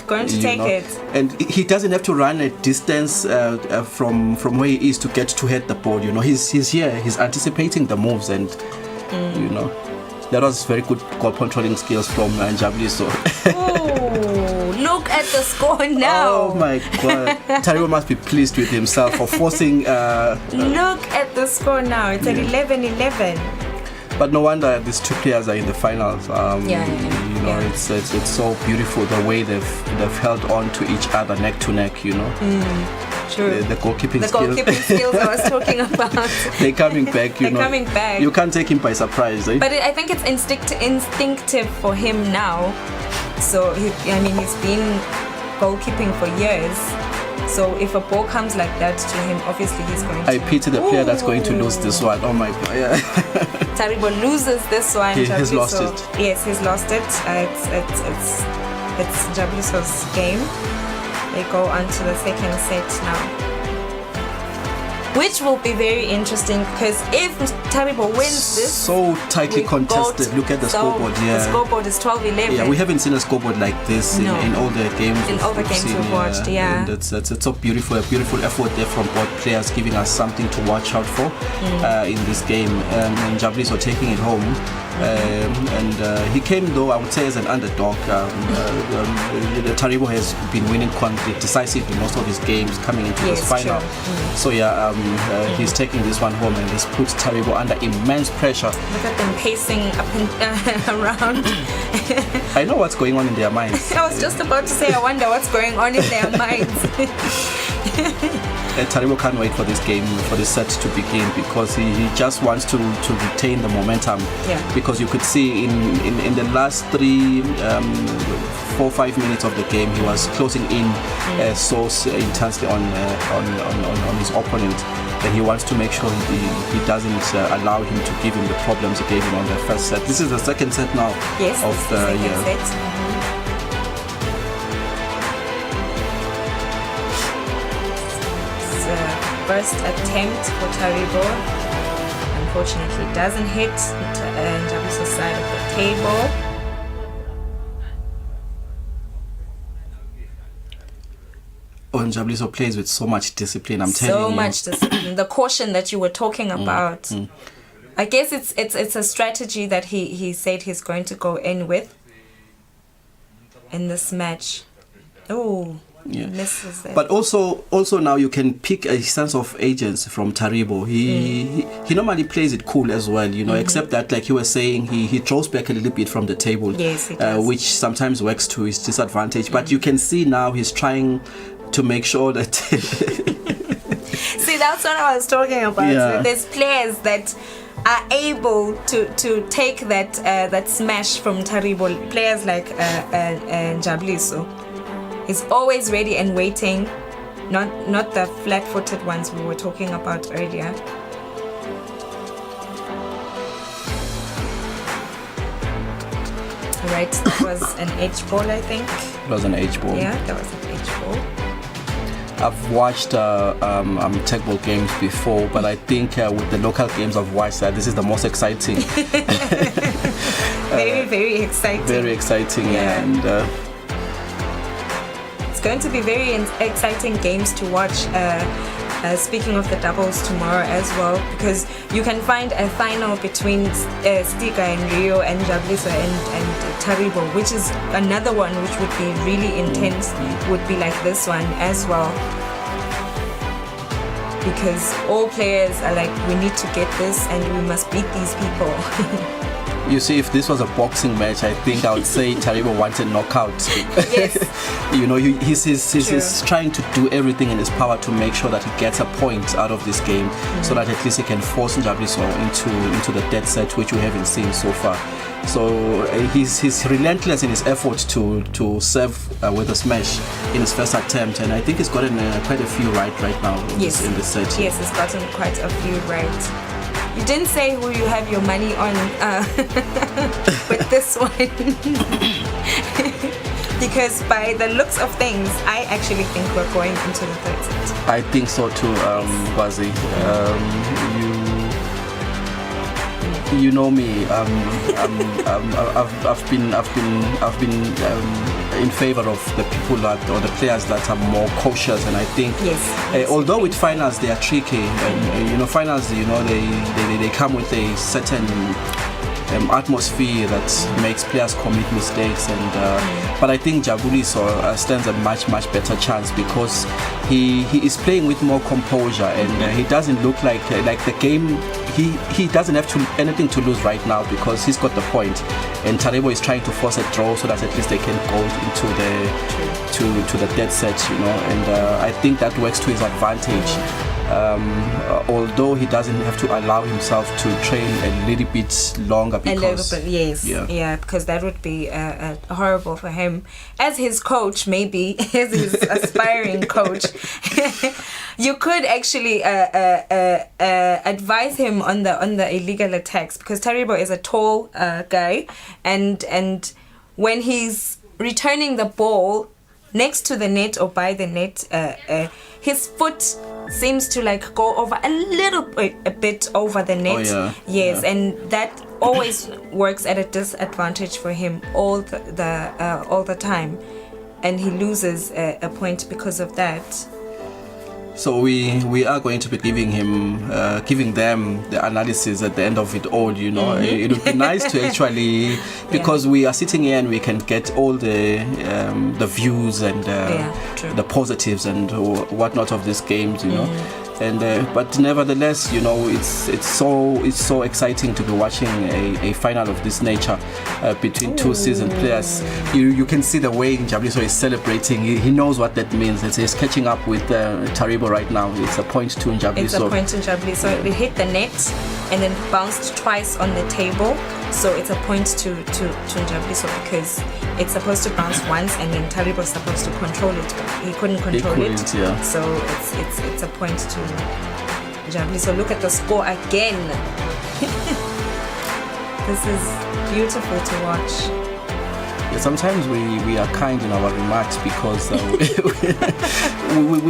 going to take it, and he doesn't have to run a distance from where he is to get to hit the ball. He's here, he's anticipating the moves, and that was very good goal controlling skills from Njabeliso. Oh, look at the score now. Oh my God. Taribo must be pleased with himself for forcing... look at the score now. It's at 11-11. But no wonder these two players are in the finals. It's so beautiful the way they've held on to each other neck to neck, True. The goalkeeping skills I was talking about. They're coming back, They're coming back. You can't take him by surprise, eh? But I think it's instinctive for him now. So, he's been goalkeeping for years. So, if a ball comes like that to him, obviously he's going to... I pity the player that's going to lose this one. Oh my God, yeah. Taribo loses this one. He's lost it. Yes, he's lost it. It's Njabeliso's game. They go on to the second set now, which will be very interesting, because if Taribo wins this, so tightly contested. Look at the scoreboard. The scoreboard is 12-11. Yeah, we haven't seen a scoreboard like this in all the games. We've watched. Yeah, and it's so beautiful. A beautiful effort there from both players, giving us something to watch out for in this game. And Njabeliso taking it home. And he came, though, I would say, as an underdog. Taribo has been winning decisively most of his games coming into this final. So he's taking this one home, and he's put Taribo under immense pressure. Look at them pacing up and around. I know what's going on in their minds. I was just about to say, I wonder what's going on in their minds. Taribo can't wait for this game, for this set to begin, because he just wants to retain the momentum. Yeah. Because you could see in the last 4-5 minutes of the game, he was closing in so intensely on his opponent, and he wants to make sure he doesn't allow him to give him the problems he gave him on the first set. This is the second set now. Yes, of the second set. First attempt for Taribo, unfortunately doesn't hit Njabeliso's side of the table. Njabeliso plays with so much discipline, I'm telling you. So much discipline. The caution that you were talking about. I guess it's a strategy that he said he's going to go in with in this match. Oh. Yeah. But also now you can pick a sense of agency from Taribo. He normally plays it cool as well, except that, like you were saying, he draws back a little bit from the table, yes, he does. which sometimes works to his disadvantage. But you can see now he's trying to make sure that See, that's what I was talking about. Yeah. So there's players that are able to take that smash from Taribo. Players like Jabliso. He's always ready and waiting. Not the flat-footed ones we were talking about earlier. Right, that was an H ball, I think. It was an H ball. Yeah, that was an H ball. I've watched Teqball games before, but I think with the local games I've watched, this is the most exciting. Very, very exciting. Very exciting, yeah. And it's going to be very exciting games to watch. Speaking of the doubles tomorrow as well, because you can find a final between Stiga and Rio and Jabliso and Taribo, which is another one which would be really intense, would be like this one as well. Because all players are like, we need to get this and we must beat these people. You see, if this was a boxing match, I think I would say Taribo wanted knockout. Yes. You know, he's trying to do everything in his power to make sure that he gets a point out of this game, so that at least he can force Jabliso into the dead set, which we haven't seen so far. So he's relentless in his effort to serve with a smash in his first attempt, and I think he's gotten quite a few right now in this set. Yes, he's gotten quite a few right. You didn't say who you have your money on with this one. Because by the looks of things, I actually think we're going into the third set. I think so too, Bazi. You know me. I've been in favor of the people or the players that are more cautious, and I think although with finals they are tricky, and finals, they come with a certain atmosphere that makes players commit mistakes, and but I think Jabuliso stands a much better chance because he is playing with more composure, and he doesn't look like the game. He doesn't have anything to lose right now because he's got the point, and Taribo is trying to force a draw so that at least they can go into the dead set, and I think that works to his advantage. Although he doesn't have to allow himself to train a little bit longer, because yes, because that would be horrible for him as his coach, maybe as his aspiring coach. You could actually advise him on the illegal attacks, because Taribo is a tall guy, and when he's returning the ball next to the net or by the net, his foot seems to go over a bit over the net. Yes, and that always works at a disadvantage for him all the time, and he loses a point because of that. So we are going to be giving them the analysis at the end of it all. It would be nice to actually, because we are sitting here and we can get all the views and the positives and whatnot of these games. And but nevertheless, it's so exciting to be watching a final of this nature between two seasoned players. You can see the way Jabliso is celebrating. He knows what that means. He's catching up with Taribo right now. It's a point to Jabliso. It's a point to Jabliso. They hit the net and then bounced twice on the table. So it's a point to Jabliso because it's supposed to bounce once and then Taribo was supposed to control it, but he couldn't control it. Yeah. So it's a point to Jabliso. Look at the score again. This is beautiful to watch. Sometimes we are kind in our remarks because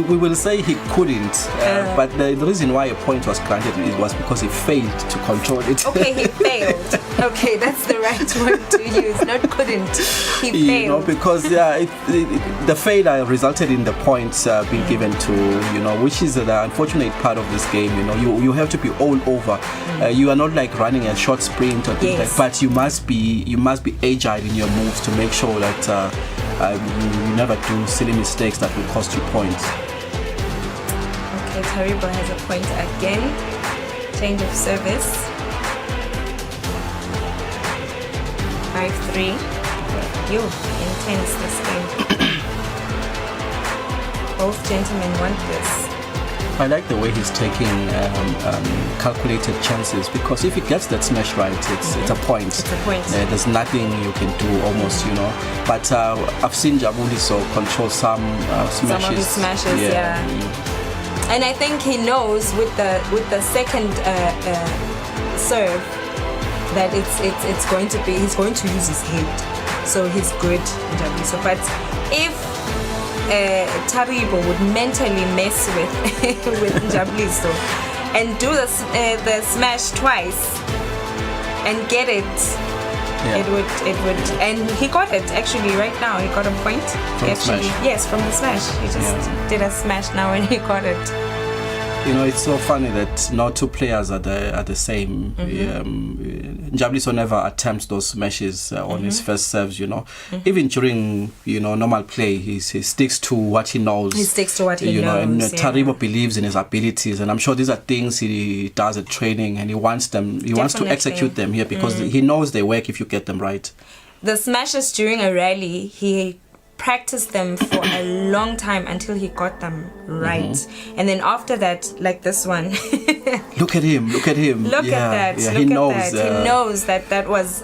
we will say he couldn't, but the reason why a point was granted was because he failed to control it. Okay, he failed. Okay, that's the right word to use, not couldn't. He failed. Because the failure resulted in the points being given to, which is the unfortunate part of this game. You have to be all over. You are not like running a short sprint or things like that, but you must be agile in your moves to make sure that you never do silly mistakes that will cost you points. Okay, Taribo has a point again. Change of service. 5-3. Intense this game. Both gentlemen want this. I like the way he's taking calculated chances, because if he gets that smash right, it's a point. It's a point. There's nothing you can do almost, you know. But I've seen Jabuliso control some smashes. Some of his smashes, yeah. And I think he knows with the second serve that it's going to be, he's going to use his head, so he's good, Jabuliso. But if Taribo would mentally mess with Jabuliso and do the smash twice and get it, it would, and he got it actually right now. He got a point. From actually, smash. yes, from the smash. He just did a smash now and he got it. You know, it's so funny that no two players are the same. Jabuliso never attempts those smashes on his first serves, you know. Even during, you know, normal play, he sticks to what he knows. He sticks to what he knows. And Taribo believes in his abilities, and I'm sure these are things he does at training, and he wants them. He wants to execute them here because he knows they work if you get them right. The smashes during a rally, he practiced them for a long time until he got them right, and then after that, like this one, look at him look at that, he knows that was.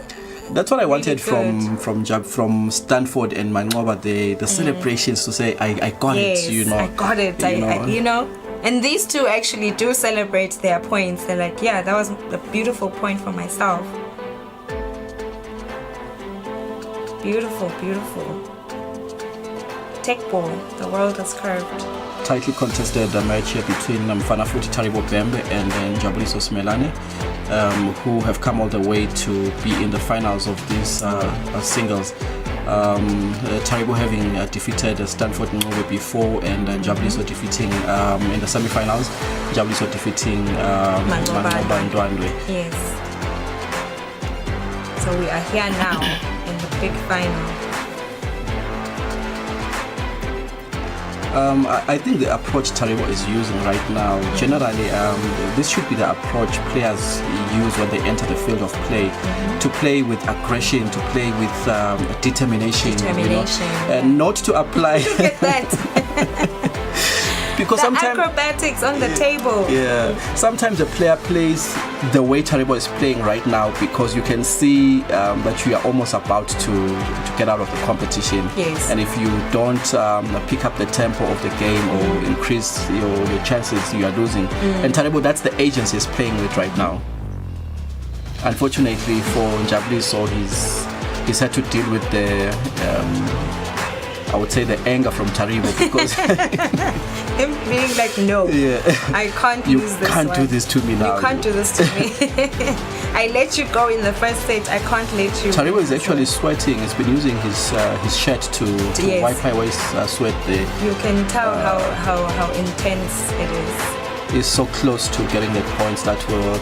That's what I wanted from Stanford and Mangoba, the celebrations, to say I got it, you know. I got it, you know. And these two actually do celebrate their points. They're like, yeah, that was a beautiful point for myself. Beautiful. Teqball, the world is curved. Tightly contested match here between Mfanafuti Taribo Bembe and then Jabuliso Smelane, who have come all the way to be in the finals of these singles. Taribo having defeated Stanford Ngobe before, and Jabuliso defeating in the semi-finals. Jabuliso defeating Mangoba Ndwandwe. Yes. So we are here now in the big final. I think the approach Taribo is using right now, generally, this should be the approach players use when they enter the field of play, to play with aggression, to play with determination, you know, and not to apply. Look at that. Because sometimes acrobatics on the table. Yeah, sometimes the player plays the way Taribo is playing right now, because you can see that you are almost about to get out of the competition. Yes. And if you don't pick up the tempo of the game or increase your chances, you are losing. And Taribo, that's the agency he's playing with right now. Unfortunately for Jabuliso, he's had to deal with the I would say the anger from Taribo, because him being like, no, I can't use this. You can't do this to me now. You can't do this to me. I let you go in the first set. I can't let you. Taribo is actually sweating. He's been using his shirt to wipe away sweat there. You can tell how intense it is. He's so close to getting the points that will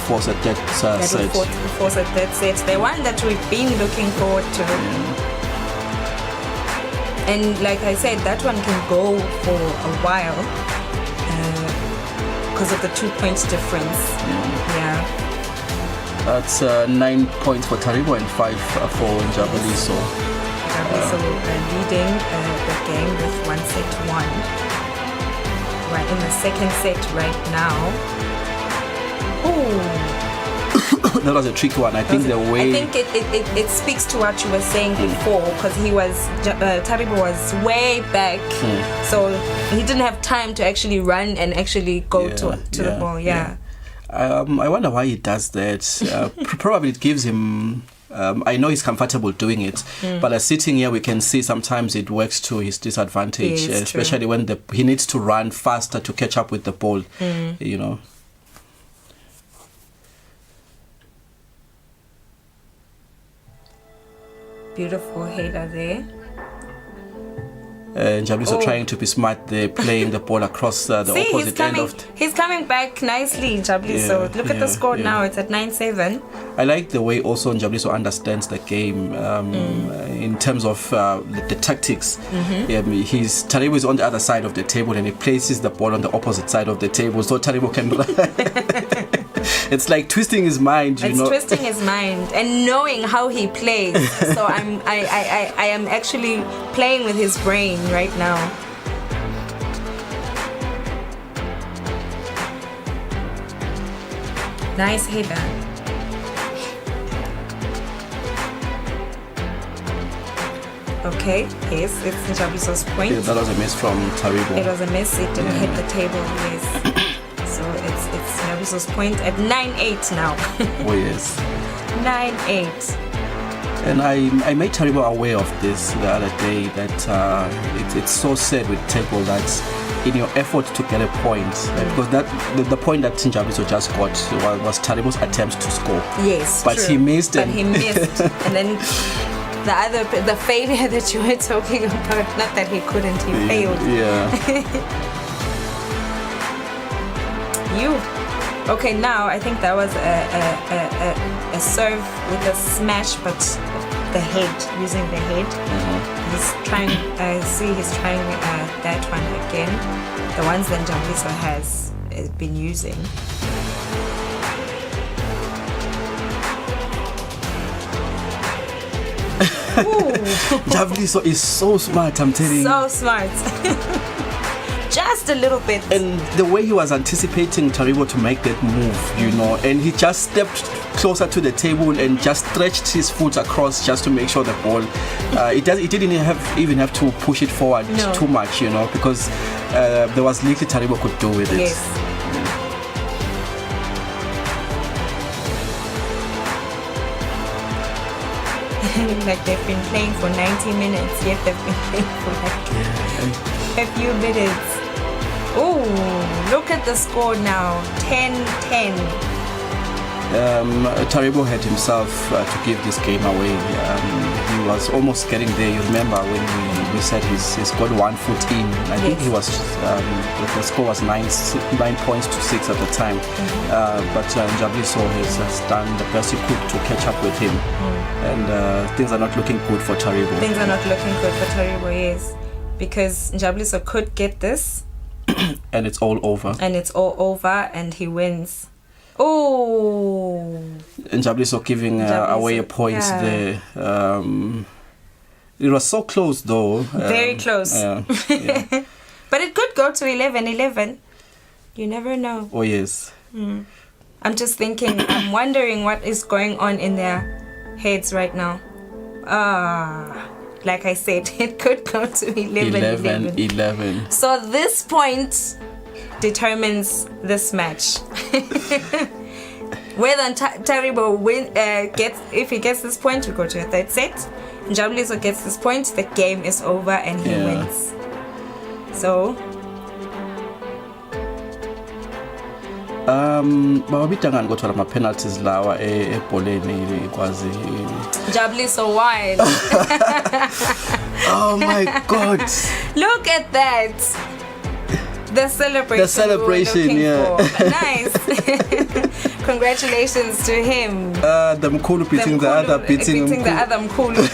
force a dead set. Force a dead set. The one that we've been looking forward to. And like I said, that one can go for a while because of the 2 points difference. Yeah. That's 9 points for Taribo and 5 for Jabuliso. Jabuliso leading the game with 1-1. We're in the second set right now. Ooh. That was a tricky one. I think it speaks to what you were saying before, because Taribo was way back, so he didn't have time to actually run and actually go to the ball. I wonder why he does that. Probably it gives him. I know he's comfortable doing it, but as sitting here, we can see sometimes it works to his disadvantage, especially when he needs to run faster to catch up with the ball. You know. Beautiful header there. Jabuliso trying to be smart there, playing the ball across the opposite end he's coming back nicely, Jabuliso. Look at the score now, it's at 9-7. I like the way also Jabuliso understands the game in terms of the tactics. Taribo is on the other side of the table and he places the ball on the opposite side of the table so Taribo can run. It's like twisting his mind, you know. It's twisting his mind and knowing how he plays. So I am actually playing with his brain right now. Nice header. Okay, yes, it's Njabuliso's point. Yeah, that was a miss from Taribo. It was a miss. It didn't hit the table. Yes. So it's Njabuliso's point at 9-8 now. Oh yes. 9-8. And I made Taribo aware of this the other day that it's so sad with Teqball that in your effort to get a point, because that the point that Njabuliso just got was Taribo's attempt to score. Yes, but true. he missed. But he missed, and then the failure that you were talking about. Not that he couldn't, he failed. Yeah. Okay, now I think that was a serve with a smash, but the head, using the head. He's trying, he's trying that one again. The ones that Njabuliso has been using. Njabuliso is so smart, I'm telling you. So smart. Just a little bit. And the way he was anticipating Taribo to make that move, you know, and he just stepped closer to the table and just stretched his foot across just to make sure the ball. It didn't even have to push it forward too much, you know, because there was little Taribo could do with it. Yes. Like they've been playing for 90 minutes, yet they've been playing for like a few minutes. Oh, look at the score now, 10-10. Taribo had himself to give this game away. He was almost getting there. You remember when we said he's got 1 foot in. I think he was. The score was 9 points to 6 at the time. But Njabuliso has done the best he could to catch up with him, and things are not looking good for Taribo. Things are not looking good for Taribo, yes, because Njabuliso could get this, and it's all over. And he wins. Oh, Njabuliso giving away a point there. It was so close though. Very close. But it could go to 11-11. You never know. Oh yes. I'm just thinking, I'm wondering what is going on in their heads right now. Like I said, it could go to 11-11. So this point determines this match. Whether Taribo if he gets this point, we go to a third set. Njabuliso gets this point, the game is over and he wins. So bawabidangani kodwa lama penalties lawa ebholeni ikwazi Njabuliso won. Oh my god. Look at that. The celebration, yeah. Nice. Congratulations to him. The Mkulu beating the other beating the other Mkulu.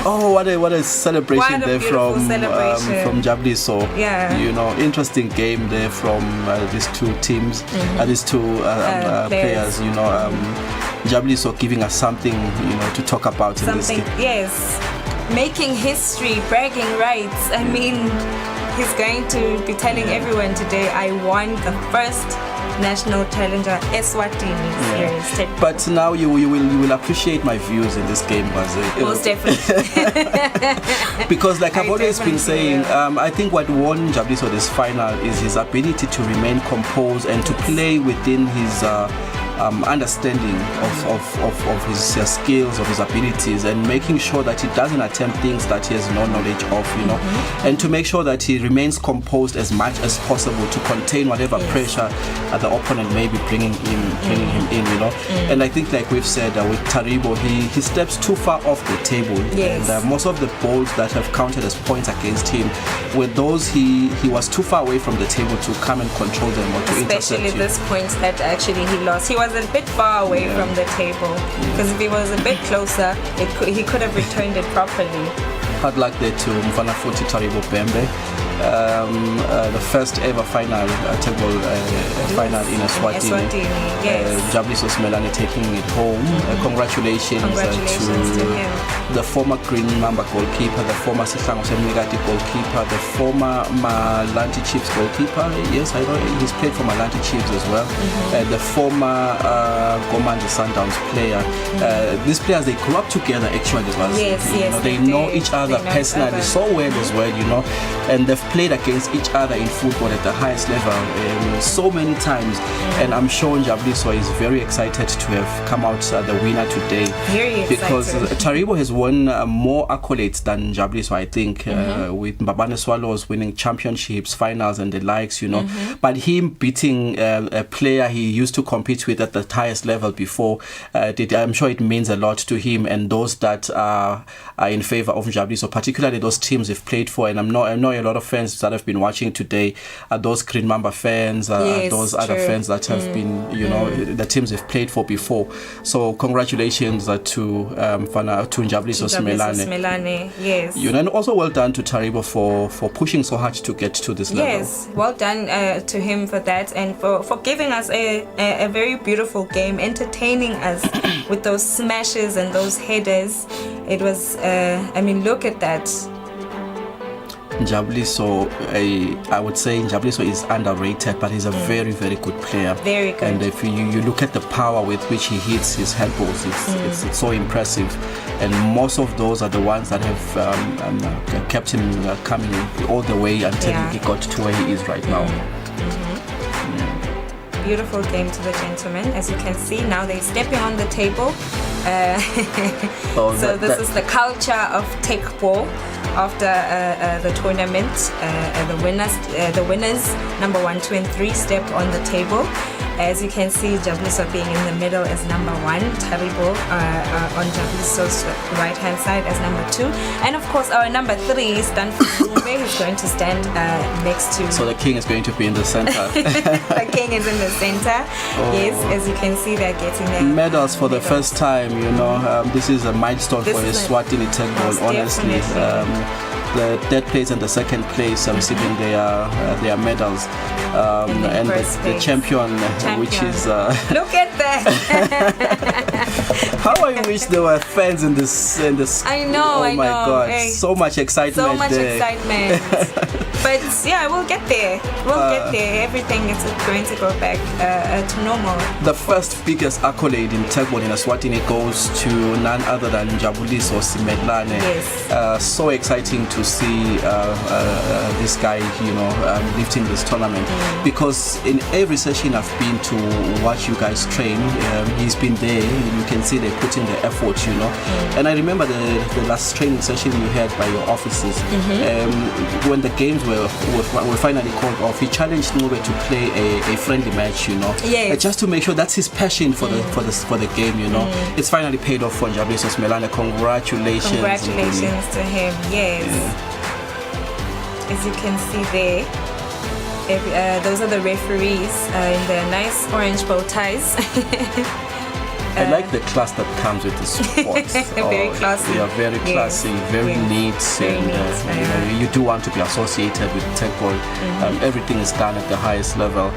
Oh, what a celebration there from Njabuliso. Yeah. You know, interesting game there from these two teams, these two players. You know, Njabuliso giving us something, you know, to talk about in this game. Yes, making history, bragging rights. I mean, he's going to be telling everyone today, I won the first National Challenger Eswatini series. But now you will appreciate my views in this game, most definitely. Because like I've always been saying, I think what won Njabuliso this final is his ability to remain composed and to play within his understanding of his skills, of his abilities, and making sure that he doesn't attempt things that he has no knowledge of, you know, and to make sure that he remains composed as much as possible to contain whatever pressure the opponent may be bringing him in, you know. And I think, like we've said, with Taribo, he steps too far off the table, and most of the balls that have counted as points against him, with those he was too far away from the table to come and control them or to intercept. Especially this point that actually he lost. He was a bit far away from the table, because if he was a bit closer, he could have returned it properly. Hard luck there to Mfana Futi Taribo Bembe. the first ever final, Teqball final in Eswatini. Yes. Jabuliso Simelane taking it home. Congratulations to him. The former Green Mamba goalkeeper, the former Sihlangu Semnikati goalkeeper, the former Malanti Chiefs goalkeeper. Yes, I know he's played for Malanti Chiefs as well. The former Gomandi Sundowns player. These players, they grew up together actually. They know each other personally so well as well, and they've played against each other in football at the highest level so many times. And I'm sure Jabuliso is very excited to have come out the winner today. Very excited. Because Taribo has won more accolades than Jabuliso, I think, with Mbabane Swallows winning championships, finals and the likes, But him beating a player he used to compete with at the highest level before, I'm sure it means a lot to him and those that are in favor of Jabuliso, particularly those teams they've played for. And I know a lot of fans that have been watching today are those Green Mamba fans, those other fans that have been, the teams they've played for before. So congratulations to Jabuliso Simelane. Yes. And also well done to Taribo for pushing so hard to get to this level. Yes, well done to him for that and for giving us a very beautiful game, entertaining us with those smashes and those headers. It was, look at that. Jabuliso, I would say Jabuliso is underrated, but he's a very, very good player. Very good. And if you look at the power with which he hits his head balls, it's so impressive. And most of those are the ones that have kept him coming all the way until he got to where he is right now. Beautiful game to the gentlemen. As you can see, now they're stepping on the table. This is the culture of Teqball after the tournament. The winners, number 1, 2, and 3, step on the table. As you can see, Jabuliso being in the middle as number 1, Taribo on Jabuliso's right hand side as number 2, and of course our number 3, Stanford Zumbe, is going to stand next to. So the king is going to be in the center. The king is in the center. Yes, as you can see, they're getting their medals for the first time. This is a milestone for Eswatini Teqball. Honestly. The third place and the second place are receiving their medals, and the champion, which is look at that. How I wish there were fans in this. I know. Oh my God, so much excitement. Excitement. But yeah, we'll get there. Everything is going to go back to normal. The first biggest accolade in Teqball in Eswatini goes to none other than Jabuliso Simelane. Yes. So exciting to see this guy, lifting this tournament, because in every session I've been to watch you guys train, he's been there. You can see they put in the effort, And I remember the last training session you had by your offices, when the games were finally called off. He challenged Ngube to play a friendly match, Yes. just to make sure that's his passion for the game, It's finally paid off for Jabuliso Simelane. Congratulations. Congratulations to him. Yes. As you can see there, those are the referees in their nice orange bow ties. I like the class that comes with the sports. Very classy. They are very classy, very neat, and you do want to be associated with Teqball. Everything is done at the highest level.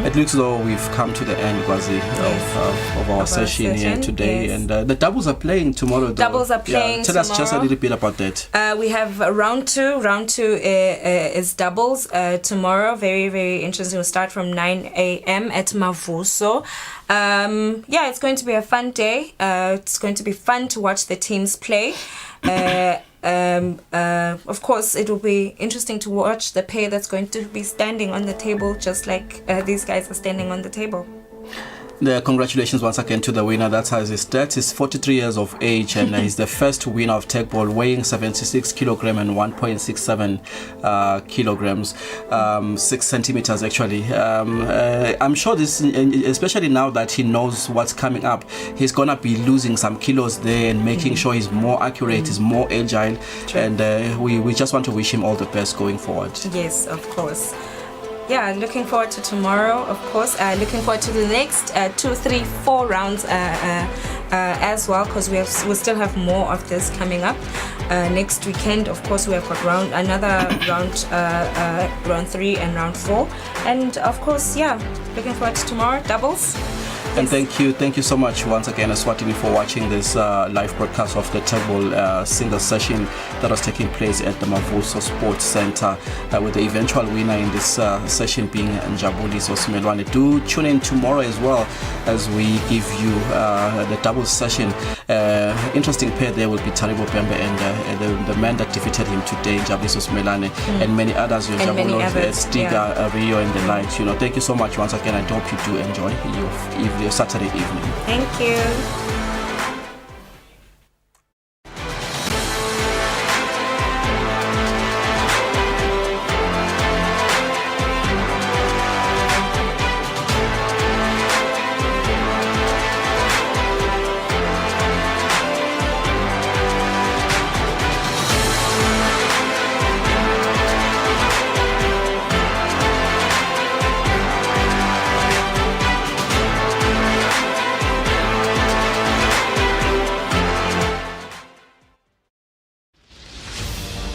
It looks as though we've come to the end, Gwazi, of our session here today. Yes. And the doubles are playing tomorrow. Doubles are playing Tell us just a little bit about that. We have round 2. Round 2 is doubles tomorrow. Very, very interesting. We'll start from 9 a.m. at Mavuso. It's going to be a fun day. It's going to be fun to watch the teams play. Of course, it will be interesting to watch the pair that's going to be standing on the table, just like these guys are standing on the table. Congratulations once again to the winner. That's his stats. He's 43 years of age and he's the first winner of Teqball, weighing 76 kilogram and 1.67 kilograms, 6 centimeters actually. I'm sure this, especially now that he knows what's coming up, he's gonna be losing some kilos there and making sure he's more accurate, he's more agile. True. And we just want to wish him all the best going forward. Yes, of course. Yeah, looking forward to tomorrow, of course. Looking forward to the next 2, 3, 4 rounds as well, because we still have more of this coming up. Next weekend, of course, we have got another round 3 and round 4, and of course, looking forward to tomorrow doubles. And thank you so much once again, Eswatini, for watching this live broadcast of the Teqball single session that was taking place at the Mavuso Sports Center, with the eventual winner in this session being Njabuliso Simelwane. Do tune in tomorrow as well as we give you the doubles session. Interesting pair there will be Taribo Bembe and the man that defeated him today, Njabuliso Simelwane, and many others, Stiga, Rio and the like. Thank you so much once again. I hope you do enjoy your Saturday evening. Thank you.